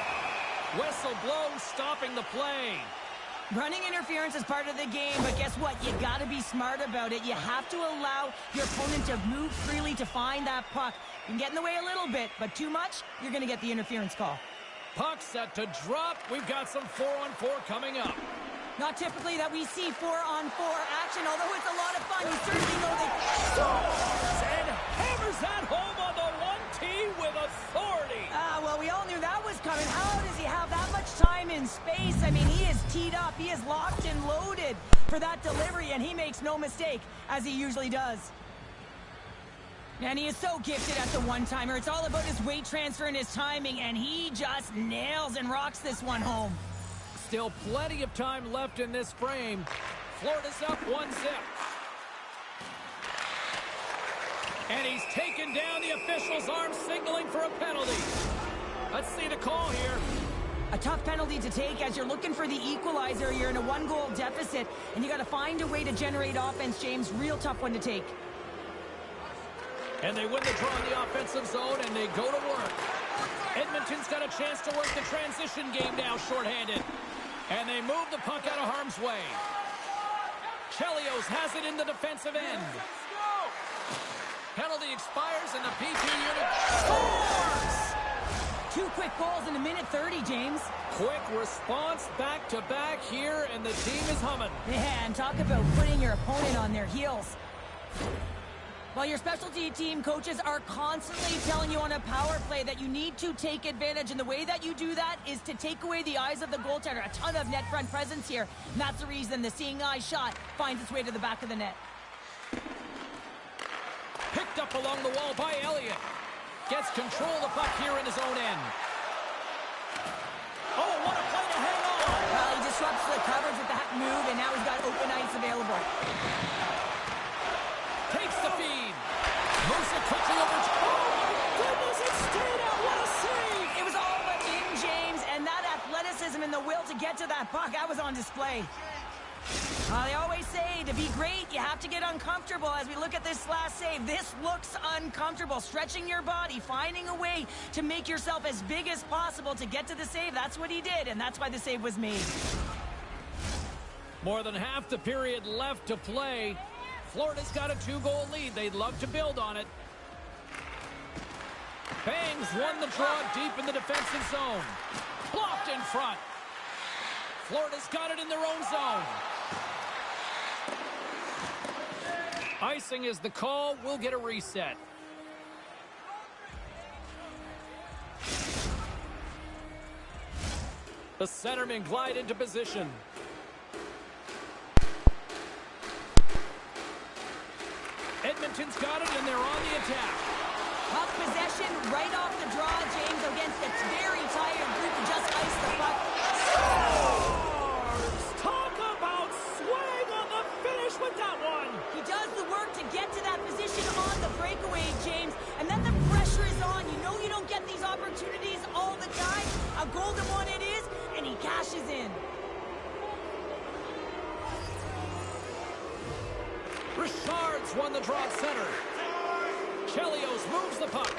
Whistle blows, stopping the play. Running interference is part of the game, but guess what? You got to be smart about it. You have to allow your opponent to move freely to find that puck. You can get in the way a little bit, but too much, you're going to get the interference call. Puck set to drop. We've got some 4-on-4 coming up. Not typically that we see 4-on-4 action, although it's a lot of fun. You certainly know they Scores and hammers that home on the 1T with authority. Well, we all knew that was coming. How does he have that much time and space? I mean, he is teed up. He is locked and loaded for that delivery, and he makes no mistake, as he usually does. And he is so gifted at the one-timer. It's all about his weight transfer and his timing, and he just nails and rocks this one home. Still plenty of time left in this frame. Florida's up 1-0. And he's taken down the official's arm, signaling for a penalty. Let's see the call here. A tough penalty to take as you're looking for the equalizer. You're in a one-goal deficit, and you got to find a way to generate offense, James. Real tough one to take. And they win the draw in the offensive zone, and they go to work. Edmonton's got a chance to work the transition game now, shorthanded. And they move the puck out of harm's way. Chelios has it in the defensive end. Penalty expires, and the PP unit scores! 2 quick goals in a minute 30, James. Quick response, back-to-back here, and the team is humming. Yeah, and talk about putting your opponent on their heels. Well, your specialty team coaches are constantly telling you on a power play that you need to take advantage, and the way that you do that is to take away the eyes of the goaltender. A ton of net front presence here, and that's the reason the seeing eye shot finds its way to the back of the net. Picked up along the wall by Elliott. Gets control of the puck here in his own end. Oh, what a play to hang on! Well, he disrupts the coverage with that move, and now he's got open ice available. Takes the feed. Moves it quickly over. Oh, my goodness, it stayed out. What a save! It was all but in, James, and that athleticism and the will to get to that puck, that was on display. They always say to be great, you have to get uncomfortable. As we look at this last save, this looks uncomfortable. Stretching your body, finding a way to make yourself as big as possible to get to the save. That's what he did, and that's why the save was made. More than half the period left to play. Florida's got a 2-goal lead. They'd love to build on it. Bangs won the draw deep in the defensive zone. Blocked in front. Florida's got it in their own zone. Icing is the call. We'll get a reset. The centermen glide into position. Edmonton's got it, and they're on the attack. Puck possession right off the draw, James, against a very tired group to just ice the puck. Scores! Talk about swing on the finish with that one. He does the work to get to that position on the breakaway, James, and then the pressure is on. You know you don't get these opportunities all the time. A golden one it is, and he cashes in. Richards won the draw at center. Chelios moves the puck.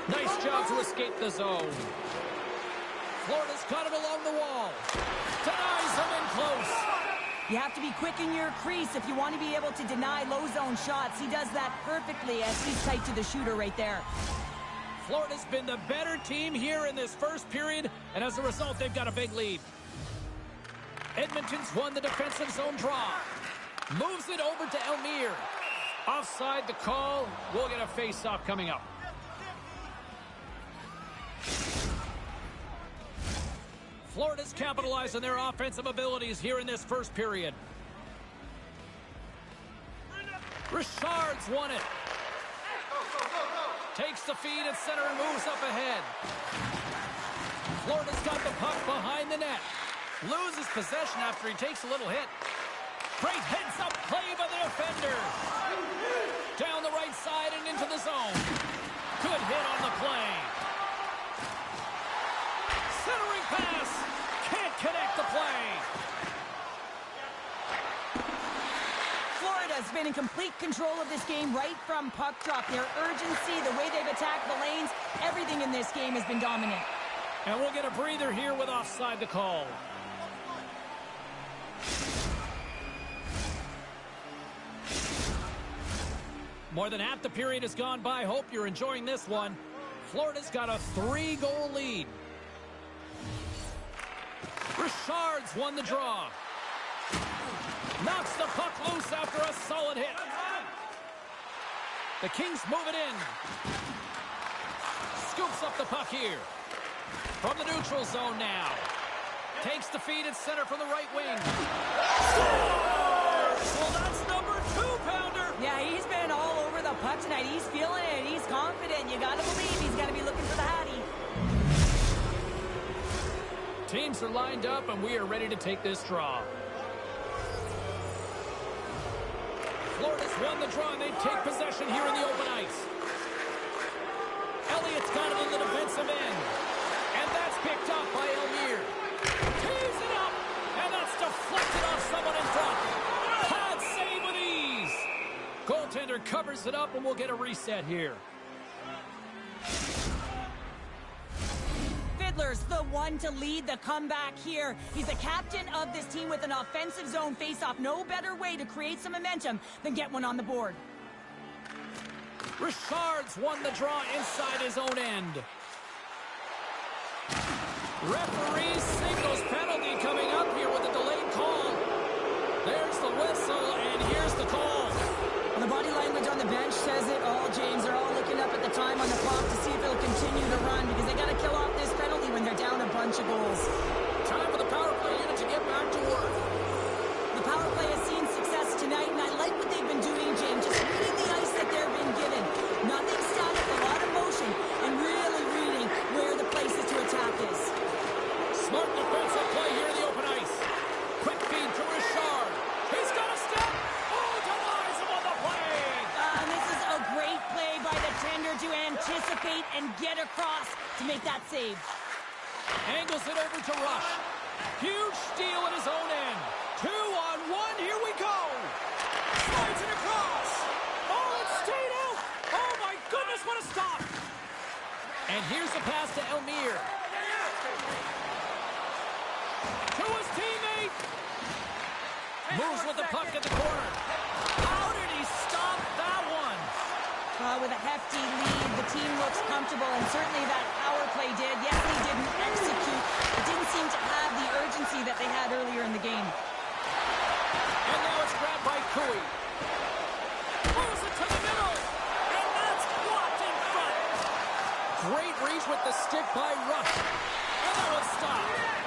Nice job to escape the zone. Florida's got it along the wall. Denies him in close. You have to be quick in your crease if you want to be able to deny low zone shots. He does that perfectly as he's tight to the shooter right there. Florida's been the better team here in this first period, and as a result, they've got a big lead. Edmonton's won the defensive zone draw. Moves it over to Elmire. Offside the call. We'll get a face-off coming up. Florida's capitalized on their offensive abilities here in this first period. Richards won it. Takes the feed at center and moves up ahead. Florida's got the puck behind the net. Loses possession after he takes a little hit. Great heads-up play by the defender. Down the right side and into the zone. Good hit on the play. Centering pass. Can't connect the play. Florida's been in complete control of this game right from puck drop. Their urgency, the way they've attacked the lanes, everything in this game has been dominant. And we'll get a breather here with offside the call. More than half the period has gone by. Hope you're enjoying this one. Florida's got a 3-goal lead. Richard's won the draw. Knocks the puck loose after a solid hit. The Kings move it in. Scoops up the puck here. From the neutral zone now. Takes the feed at center from the right wing. Scores! Well, that's number 2-pounder. Yeah, he's been all over the puck tonight. He's feeling it. He's confident. You got to believe he's going to be looking for the Hattie. Teams are lined up, and we are ready to take this draw. Florida's won the draw, and they take possession here in the open ice. Elliott's got it in the defensive end. And that's picked up by Elmire. Tees it up, and that's deflected off someone in front. Pad save with ease. Goaltender covers it up, and we'll get a reset here. Fiddler's the one to lead the comeback here. He's the captain of this team with an offensive zone face-off. No better way to create some momentum than get one on the board. Richard's won the draw inside his own end. Referee signals penalty coming up here with a delayed call. There's the whistle, and here's the call. And the body language on the bench says it all, James. They're all looking up at the time on the clock to see if it'll continue to run because they got to kill off this penalty when they're down a bunch of goals. Time for the power play unit to get back to work. The power play has seen success tonight, and I like what they've been doing, James. Just reading the ice that they've been given. Nothing static, a lot of motion, and really reading where the places to attack is. Smart defensive play here in the open ice. Quick feed to Richard. He's got a step. Oh, denies him on the play. And this is a great play by the tender to anticipate and get across to make that save. Angles it over to Rush. Huge steal at his own end. 2-on-1. Here we go. Slides it across. Oh, it stayed out. Oh, my goodness, what a stop. And here's the pass to Elmire. To his teammate. Moves with the puck at the corner. How did he stop that one? With a hefty lead, the team looks comfortable, and certainly that power play did. Yes, they didn't execute. It didn't seem to have the urgency that they had earlier in the game. And now it's grabbed by Cooey. Moves it to the middle. And that's blocked in front. Great reach with the stick by Rush. And that was stopped.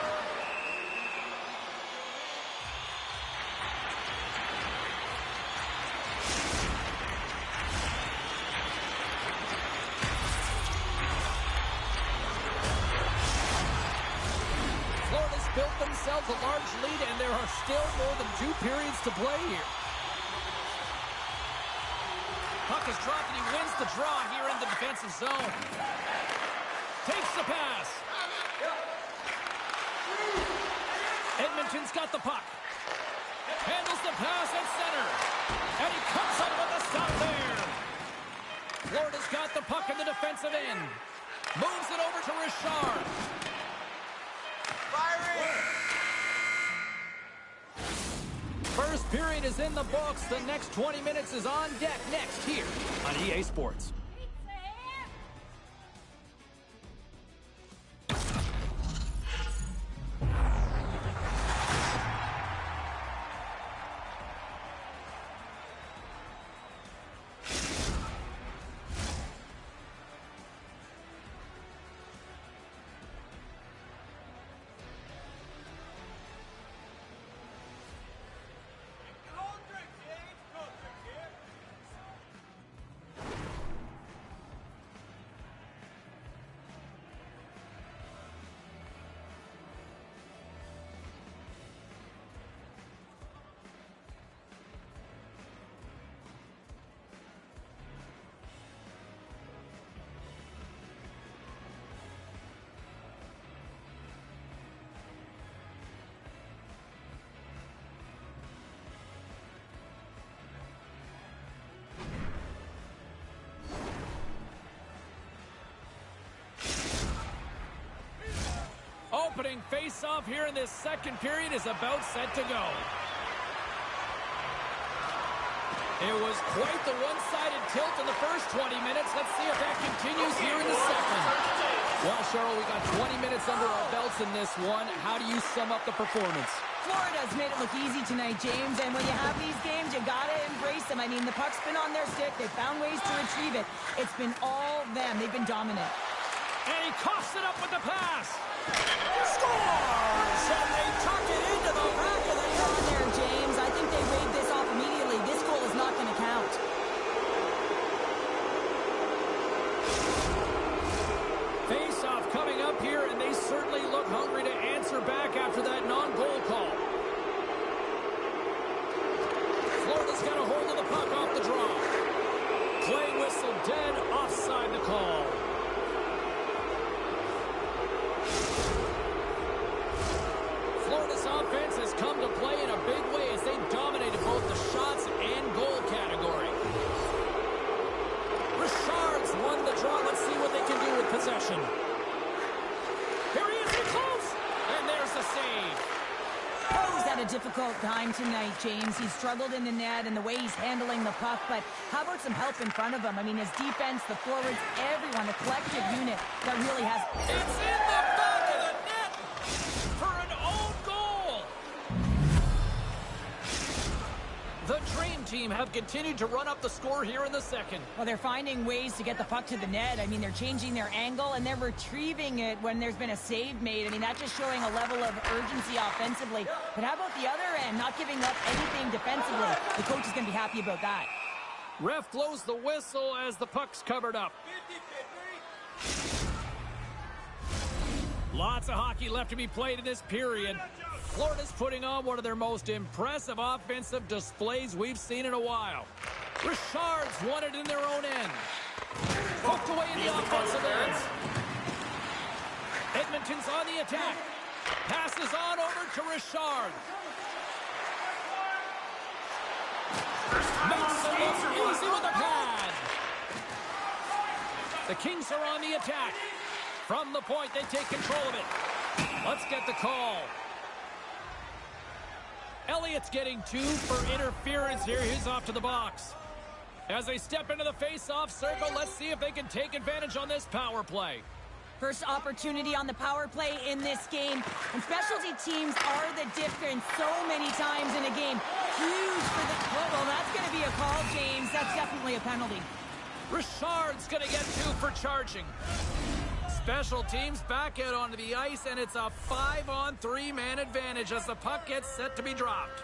Built themselves a large lead, and there are still more than 2 periods to play here. Puck is dropped, and he wins the draw here in the defensive zone. Takes the pass. Edmonton's got the puck. Handles the pass at center. And he comes up with a stop there. Florida's got the puck in the defensive end. Moves it over to Richard. First period is in the books. The next 20 minutes is on deck next here on EA Sports. opening face-off here in this second period is about set to go. It was quite the one-sided tilt in the first 20 minutes. Let's see if that continues here in the second. Well, Cheryl, we got 20 minutes under our belts in this one. How do you sum up the performance? Florida's made it look easy tonight, James, and when you have these games, you gotta embrace them. I mean, the puck's been on their stick. They've found ways to retrieve it. It's been all them. They've been dominant. And he coughs it up with the pass. Scores! And they tuck it into the back of the net there, James. I think they waved this off immediately. This goal is not going to count. Face-off coming up here, and they certainly look hungry to answer back after that non-goal call. Florida's got a hold of the puck off the draw. Play whistle dead, offside the call. Florida's offense has come to play in a big way as they dominated both the shots and goal category. Richard's won the draw. Let's see what they can do with possession. Here he is, close, and there's the save. Poe's had a difficult time tonight, James. He's struggled in the net and the way he's handling the puck, but how about some help in front of him? I mean, his defense, the forwards, everyone, the collective unit that really has... It's in the back of the net for an own goal. The Dream Team have continued to run up the score here in the second. Well, they're finding ways to get the puck to the net. I mean, they're changing their angle, and they're retrieving it when there's been a save made. I mean, that's just showing a level of urgency offensively. But how about the other end, not giving up anything defensively? The coach is going to be happy about that. Ref blows the whistle as the puck's covered up. Lots of hockey left to be played in this period. Florida's putting on one of their most impressive offensive displays we've seen in a while. Richard's won it in their own end. Poked away in the offensive end. Edmonton's on the attack. Passes on over to Richard. Makes it look easy with a pad. The Kings are on the attack. From the point, they take control of it. Let's get the call. Elliott's getting 2 for interference here. He's off to the box. As they step into the face-off circle, let's see if they can take advantage on this power play. First opportunity on the power play in this game. And specialty teams are the difference so many times in a game. Huge for the... Oh, well, that's going to be a call, James. That's definitely a penalty. Richard's going to get 2 for charging. Special teams back out onto the ice, and it's a 5-on-3 man advantage as the puck gets set to be dropped.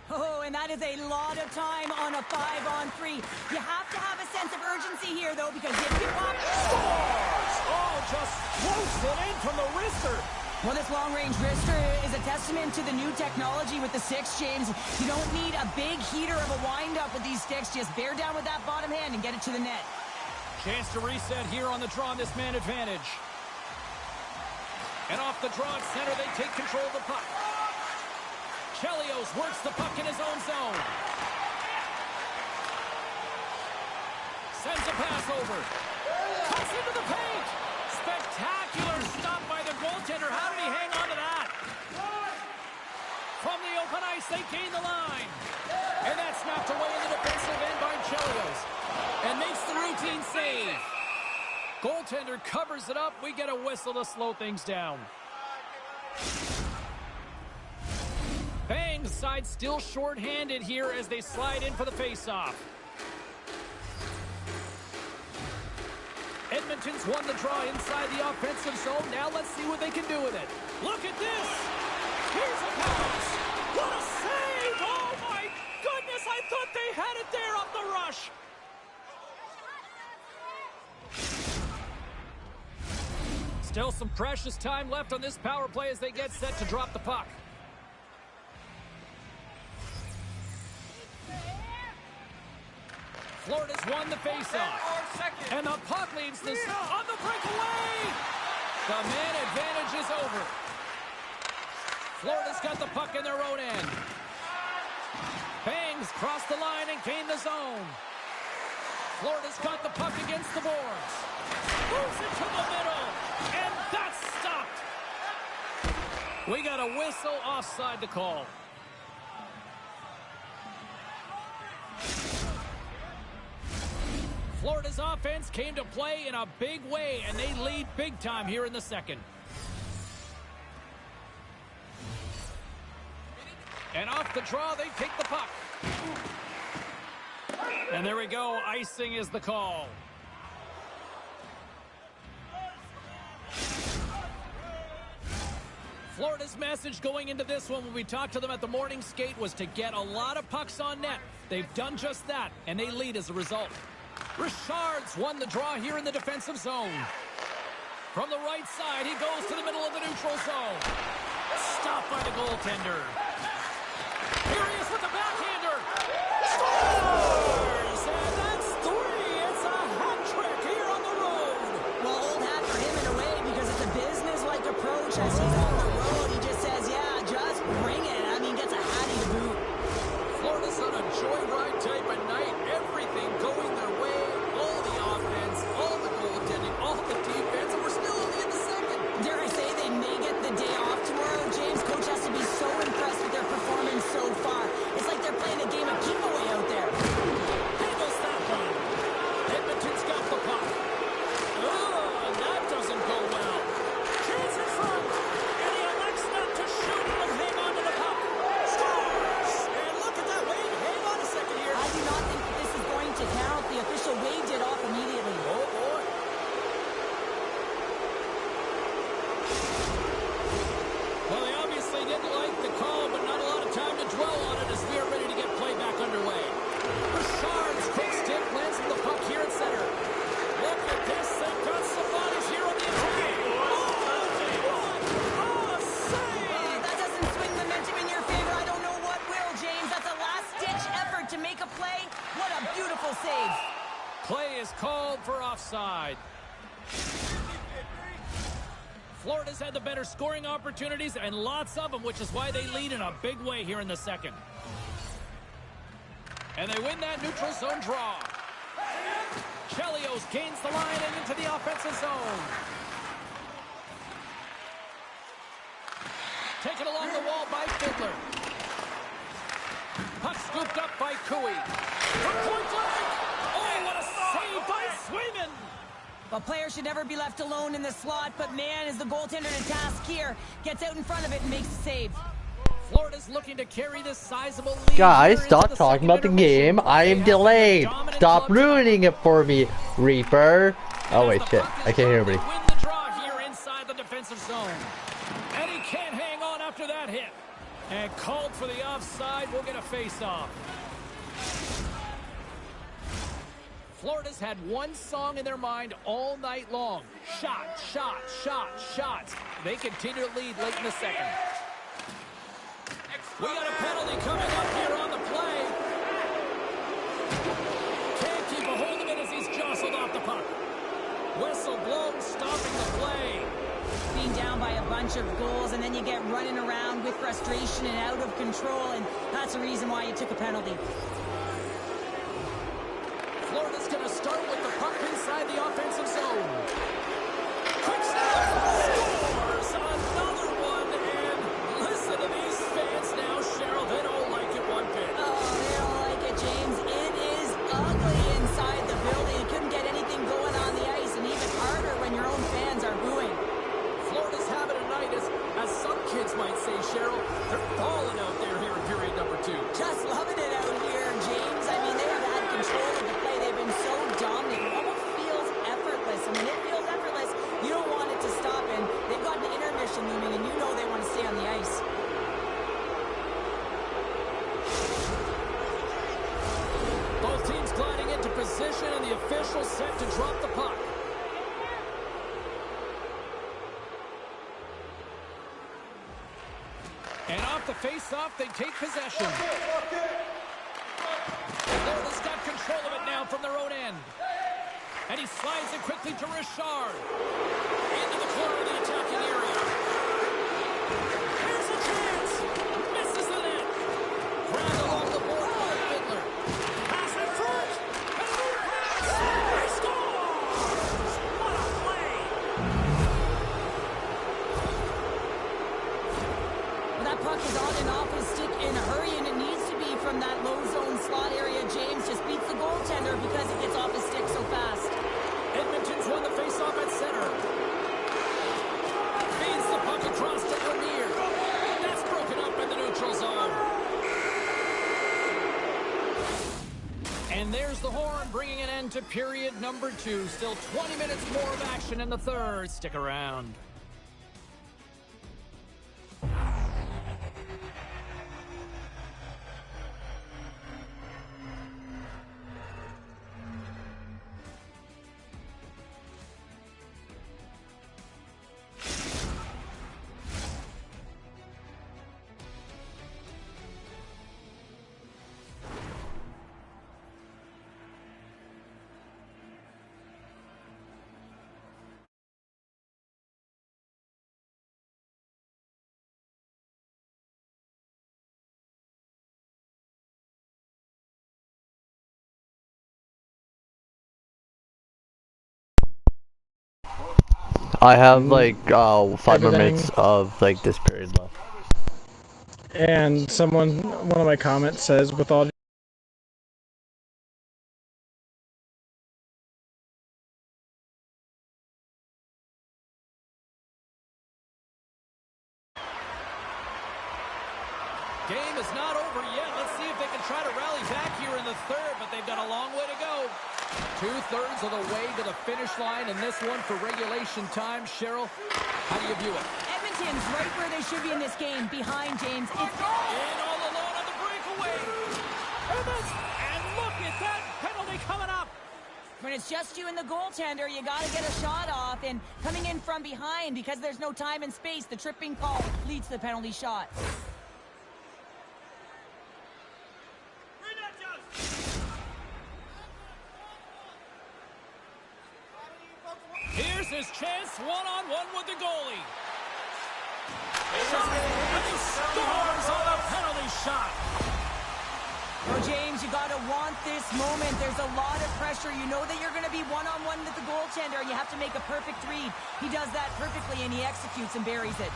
Oh, and that is a lot of time on a 5-on-3. You have to have a sense of urgency here, though, because if you pop... Scores! Oh, just floats it in from the wrister. Well, this long-range wrister is a testament to the new technology with the sticks, James. You don't need a big heater of a wind-up with these sticks. Just bear down with that bottom hand and get it to the net. Chance to reset here on the draw on this man advantage. And off the draw at center, they take control of the puck. Chelios works the puck in his own zone. Sends a pass over. Cuts into the paint. Spectacular stop by the goaltender. How did he hang on to that? From the open ice, they gain the line. And that's knocked away in the defensive end by Chelios. And makes the routine save. Goaltender covers it up. We get a whistle to slow things down. Bang's side still short-handed here as they slide in for the face-off. Edmonton's won the draw inside the offensive zone. Now let's see what they can do with it. Look at this. Here's a pass. What a save. Oh, my goodness. I thought they had it there off the rush. Still some precious time left on this power play as they get set to drop the puck. Florida's won the faceoff. And the puck leads this on the breakaway. The man advantage is over. Florida's got the puck in their own end. Bangs cross the line and gain the zone. Florida's got the puck against the boards. Moves it to the middle. And that's stopped. We got a whistle offside to call. Florida's offense came to play in a big way, and they lead big time here in the second. And off the draw, they take the puck. And there we go. Icing is the call. Florida's message going into this one when we talked to them at the morning skate was to get a lot of pucks on net. They've done just that, and they lead as a result. Richard's won the draw here in the defensive zone. From the right side, he goes to the middle of the neutral zone. Stopped by the goaltender. Here he is with the backhander. Scores! And that's 3. It's a hat trick here on the road. Well, old hat for him in a way because it's a business-like approach as he's on the road. He just says, yeah, just bring it. I mean, gets a hattie to boot. Florida's on a joyride type of night. Everything going their way. All the offense, all the goaltending, all the defense, and we're still only in the second. Dare I say they may get the day off tomorrow. James, coach has to be so impressed with their performance so far. It's like they're playing a game of keep away out there. Handles that one. Edmonton's got the puck. Oh, and that doesn't go well. Chase in front. And he elects not to shoot. He'll hang on to the puck. Scores! And look at that wave. Hang on a second here. I do not think that this is going to count. The official waved it off immediately. Oh, boy. Well, they obviously didn't like the call, but not a lot of time to dwell on it as we are ready to get play back underway. Richard's quick stick lands the puck here at center. Look at this. They've got some bodies here on the attack. Oh, save! That doesn't swing momentum in your favor. I don't know what will, James. That's a last-ditch effort to make a play. What a beautiful save. Play is called for offside. Florida's had the better scoring opportunities and lots of them, which is why they lead in a big way here in the second. And they win that neutral zone draw. Chelios gains the line and into the offensive zone. Taken along the wall by Fiddler. Puck scooped up by Cooey. From point blank. Oh, what a save by Swayman. A player should never be left alone in the slot, but man, is the goaltender to task here. Gets out in front of it and makes a save. Florida's looking to carry this sizable lead. Guys, stop talking about the game. I am delayed. Stop ruining it for me, Reaper. Oh wait, shit. I can't hear anybody. Win the draw here inside the defensive zone. And he can't hang on after that hit. And called for the offside. We'll get a face-off. Florida's had one song in their mind all night long. Shot, shot, shot, shots. They continue to lead late in the second. We got a penalty coming up here on the play. Can't keep a hold of it as he's jostled off the puck. Whistle blown, stopping the play. Being down by a bunch of goals, and then you get running around with frustration and out of control, and that's the reason why you took a penalty. Florida's going to start with the puck inside the offensive zone. Quick snap. Scores another one. And listen to these fans now, Cheryl. They don't like it one bit. Oh, they don't like it, James. It is ugly inside the building. You couldn't get anything going on the ice, and even harder when your own fans are booing. Florida's having a night, as some kids might say, Cheryl. They're falling out there here in period number 2. Just loving it out here, James. I mean, they have had control of the play. They've been so dominant. It almost feels effortless. And when it feels effortless, you don't want it to stop. And they've got an intermission looming, and you know they want to stay on the ice. Both teams gliding into position, and the official set to drop the puck. And off the face-off, they take possession. Florida's got control of it now from their own end. And he slides it quickly to Richard. Into the corner of the attacking area. Here's a chance. Misses the net. Grabbed along the board by Fiddler. Pass in front. And a new pass. He scores. What a play. puck is on and off his stick in a hurry, and it needs to be from that low zone slot area. James just beats the goaltender because it gets off his stick so fast. Edmonton's won the faceoff at center. Feeds the puck across to Lanier. That's broken up in the neutral zone. And there's the horn, bringing an end to period number 2. Still 20 minutes more of action in the third. Stick around. I have like 5 more Everything. minutes of like this period left. And one of my comments says, with all Game is not over yet. Let's see if they can try to rally back here in the third, but they've got a long way to go. 2/3 of the way to the finish line in this one for regulation time. Cheryl, how do you view it? Edmonton's right where they should be in this game, behind James. It's In all alone on the breakaway. And look at that penalty coming up. when it's just you and the goaltender, you got to get a shot off. And coming in from behind, because there's no time and space, the tripping call leads to the penalty shot. Here's his chance, one-on-one with the goalie. And he scores on a penalty shot. Oh, James, you got to want this moment. There's a lot of pressure. You know that you're going to be one-on-one with the goaltender. You have to make a perfect read. He does that perfectly, and he executes and buries it.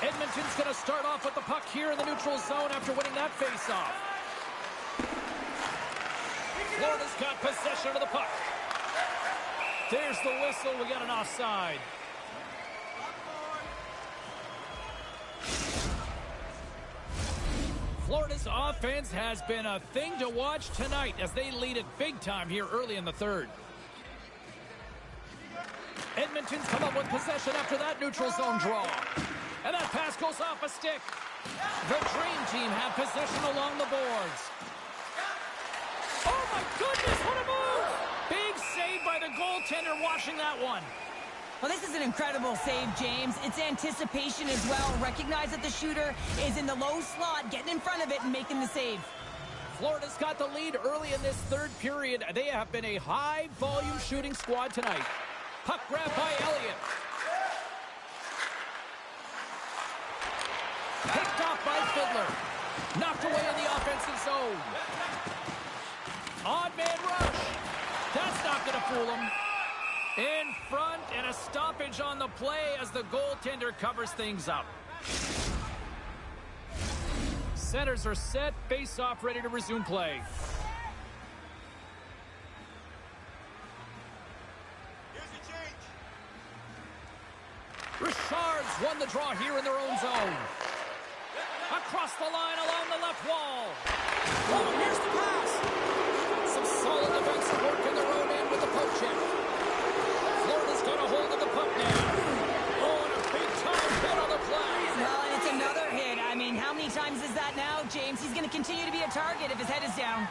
Edmonton's going to start off with the puck here in the neutral zone after winning that faceoff. Florida's got possession of the puck. There's the whistle. We got an offside. Florida's offense has been a thing to watch tonight as they lead it big time here early in the third. Edmonton's come up with possession after that neutral zone draw. And that pass goes off a stick. The Dream Team have possession along the boards. Oh my goodness, what a move! Big save by the goaltender watching that one. Well, this is an incredible save, James. It's anticipation as well. Recognize that the shooter is in the low slot, getting in front of it and making the save. Florida's got the lead early in this third period. They have been a high-volume shooting squad tonight. Puck grab by Elliott. Picked off by Fiddler. Knocked away in the offensive zone. Odd man rush. That's not going to fool him. In front, and a stoppage on the play as the goaltender covers things up. Centers are set, face-off ready to resume play. Richards won the draw here in their own zone. Across the line along the left wall. Oh, here's the pass. Some solid defensive work in their own end with the poke check. Florida's got a hold of the puck now. Oh, and a big-time hit on the play. Well, and it's another hit. I mean, how many times is that now, James? He's going to continue to be a target if his head is down.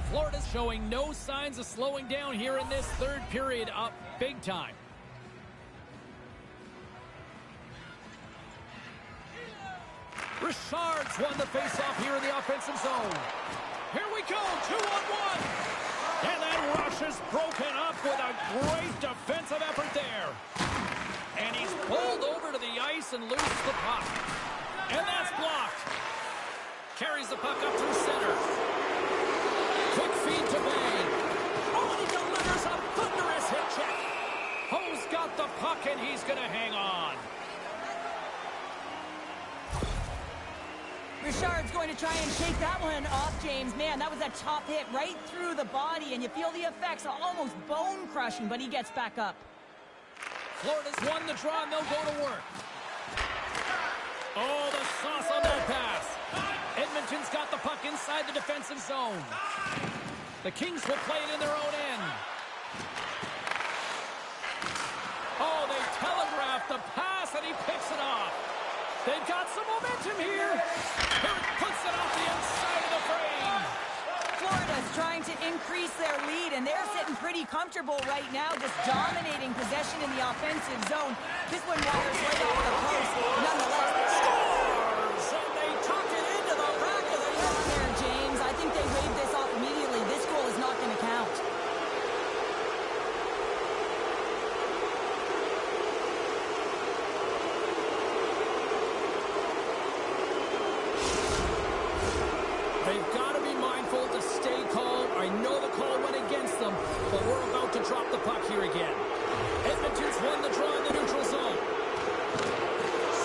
Florida's showing no signs of slowing down here in this third period, up big time. Richards won the faceoff here in the offensive zone. Here we go, 2-on-1. And that rush is broken up with a great defensive effort there. And he's pulled over to the ice and loses the puck. And that's blocked. Carries the puck up through center. Quick feed to Bay. Oh, and he delivers a thunderous hit check. Ho's got the going to hang on. Richard's going to try and shake that one off, James. Man, that was a tough hit right through the body, and you feel the effects almost bone-crushing, but he gets back up. Florida's won the draw, and they'll go to work. Oh, the sauce on that pass. Edmonton's got the puck inside the defensive zone. The Kings will play it in their own end. Oh, they telegraphed the pass, and he picks it off. They've got some momentum here. Here puts it off the inside of the frame. Florida's trying to increase their lead, and they're sitting pretty comfortable right now, just dominating possession in the offensive zone. This one wires right off the post. Nonetheless, Scores! And they tuck it into the back of the net. there, James. I think they waved this off immediately. This goal is not going to count. They've got to be mindful to stay calm. I know the call went against them, but we're about to drop the puck here again. Edmonton's won the draw in the neutral zone.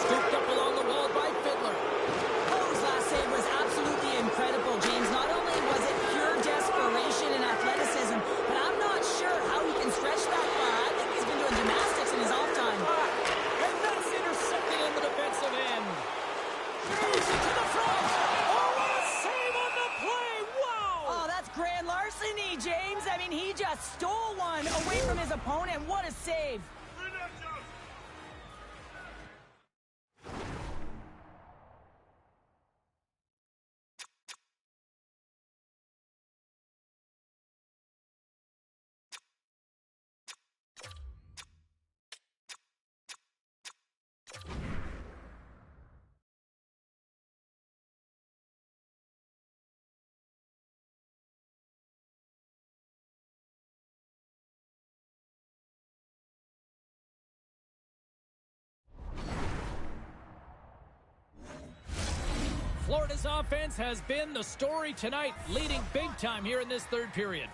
Scooped up along the wall by Fiddler. Cole's last save was absolutely incredible, James. Not only was it pure desperation and athleticism, but I'm not sure how he can stretch that far. I think he's been doing gymnastics in his off time. And that's intercepted in the defensive end. Moves it to the front. Oh, what a save on the play. Wow. Oh, that's grand larceny, James. I mean, he just stole one away from his opponent. What a save. Florida's offense has been the story tonight, leading big time here in this third period.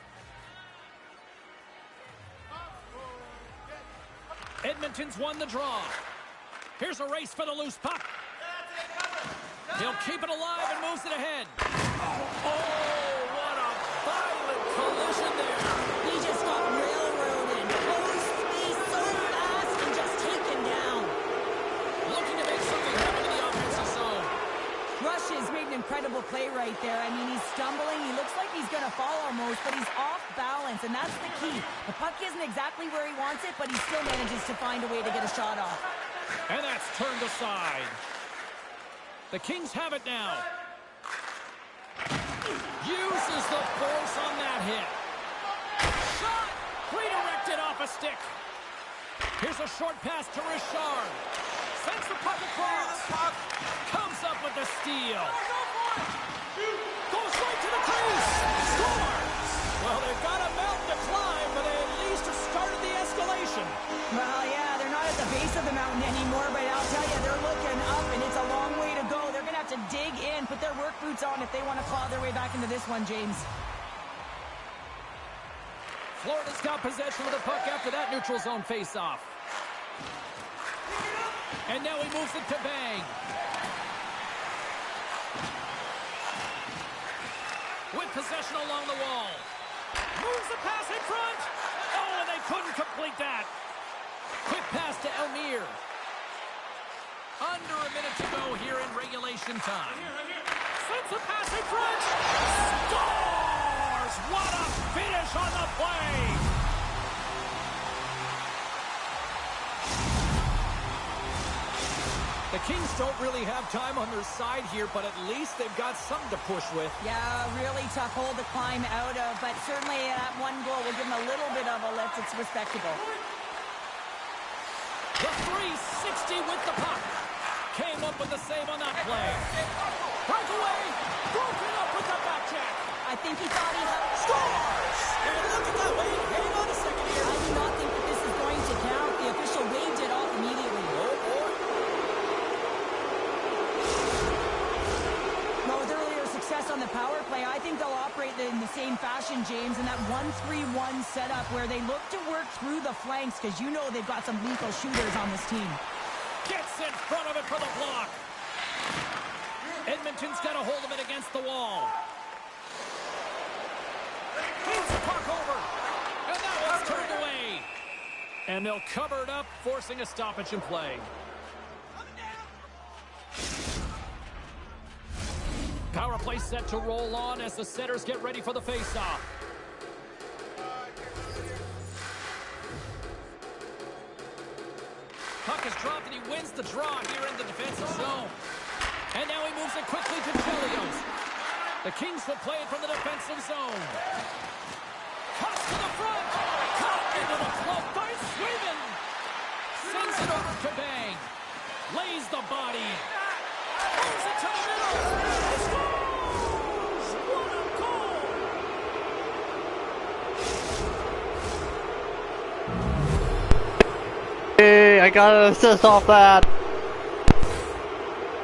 Edmonton's won the draw. Here's a race for the loose puck. He'll keep it alive and moves it ahead. Oh, what a violent collision there. He just got railroaded. Close space so fast and just taken down. Looking to make something happen in the offensive zone. Rush has made an incredible play right there. I mean, he's stumbling. He looks like he's going to fall almost, but he's off balance, and that's the key. The puck isn't exactly where he wants it, but he still manages to find a way to get a shot off. And that's turned aside. The Kings have it now. Uses the force on that hit. Shot! Redirected off a stick. Here's a short pass to Richard. Sends the puck across. Comes up with the steal. Goes right to the crease. Scores! Well, they've got a mountain to climb, but they at least have started the escalation. Well, yeah, they're not at the base of the mountain anymore, but I'll tell you, they're looking up, and it's a long way to go. They're going to have to dig in, put their work boots on if they want to claw their way back into this one, James. Florida's got possession of the puck after that neutral zone face-off. And now he moves it to Bang. With possession along the wall. Moves the pass in front. Oh, and they couldn't complete that. Quick pass to Elmire. Under a minute to go here in regulation time. Sends the pass in front. Scores! What a finish on the play! The Kings don't really have time on their side here, but at least they've got something to push with. Yeah, really tough hole to climb out of, but certainly that one goal will give them a little bit of a lift. It's respectable. The 360 with the puck. Came up with the save on that play. Breakaway. Broken up with the back check. I think he thought he had... Scores! And look at that. Wait, hang on a second here. I do not think that this is going to count. The official waved it off immediately. Oh, boy. Well, with earlier success on the power play, I think they'll operate in the same fashion, James, in that 1-3-1 setup where they look to work through the flanks because you know they've got some lethal shooters on this team. Gets in front of it for the block. Edmonton's got a hold of it against the wall. Feeds the puck over. And that one's turned away. And they'll cover it up, forcing a stoppage in play. Power play set to roll on as the setters get ready for the faceoff. Puck is dropped and he wins the draw here in the defensive zone. And now he moves it quickly to Chelios. The Kings will play it from the defensive zone. Cuts to the front. Caught into the glove by Swayman. Sends it over to Bang. Lays the body. Moves it to the middle. Scores! What a goal! Hey, I got an assist off that.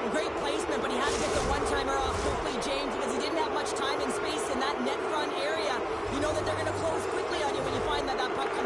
Well, great placement, but he had to get the one-timer off quickly, James, because he didn't have much time and space in that net front area. You know that they're going to close quickly on you when you find that puck comes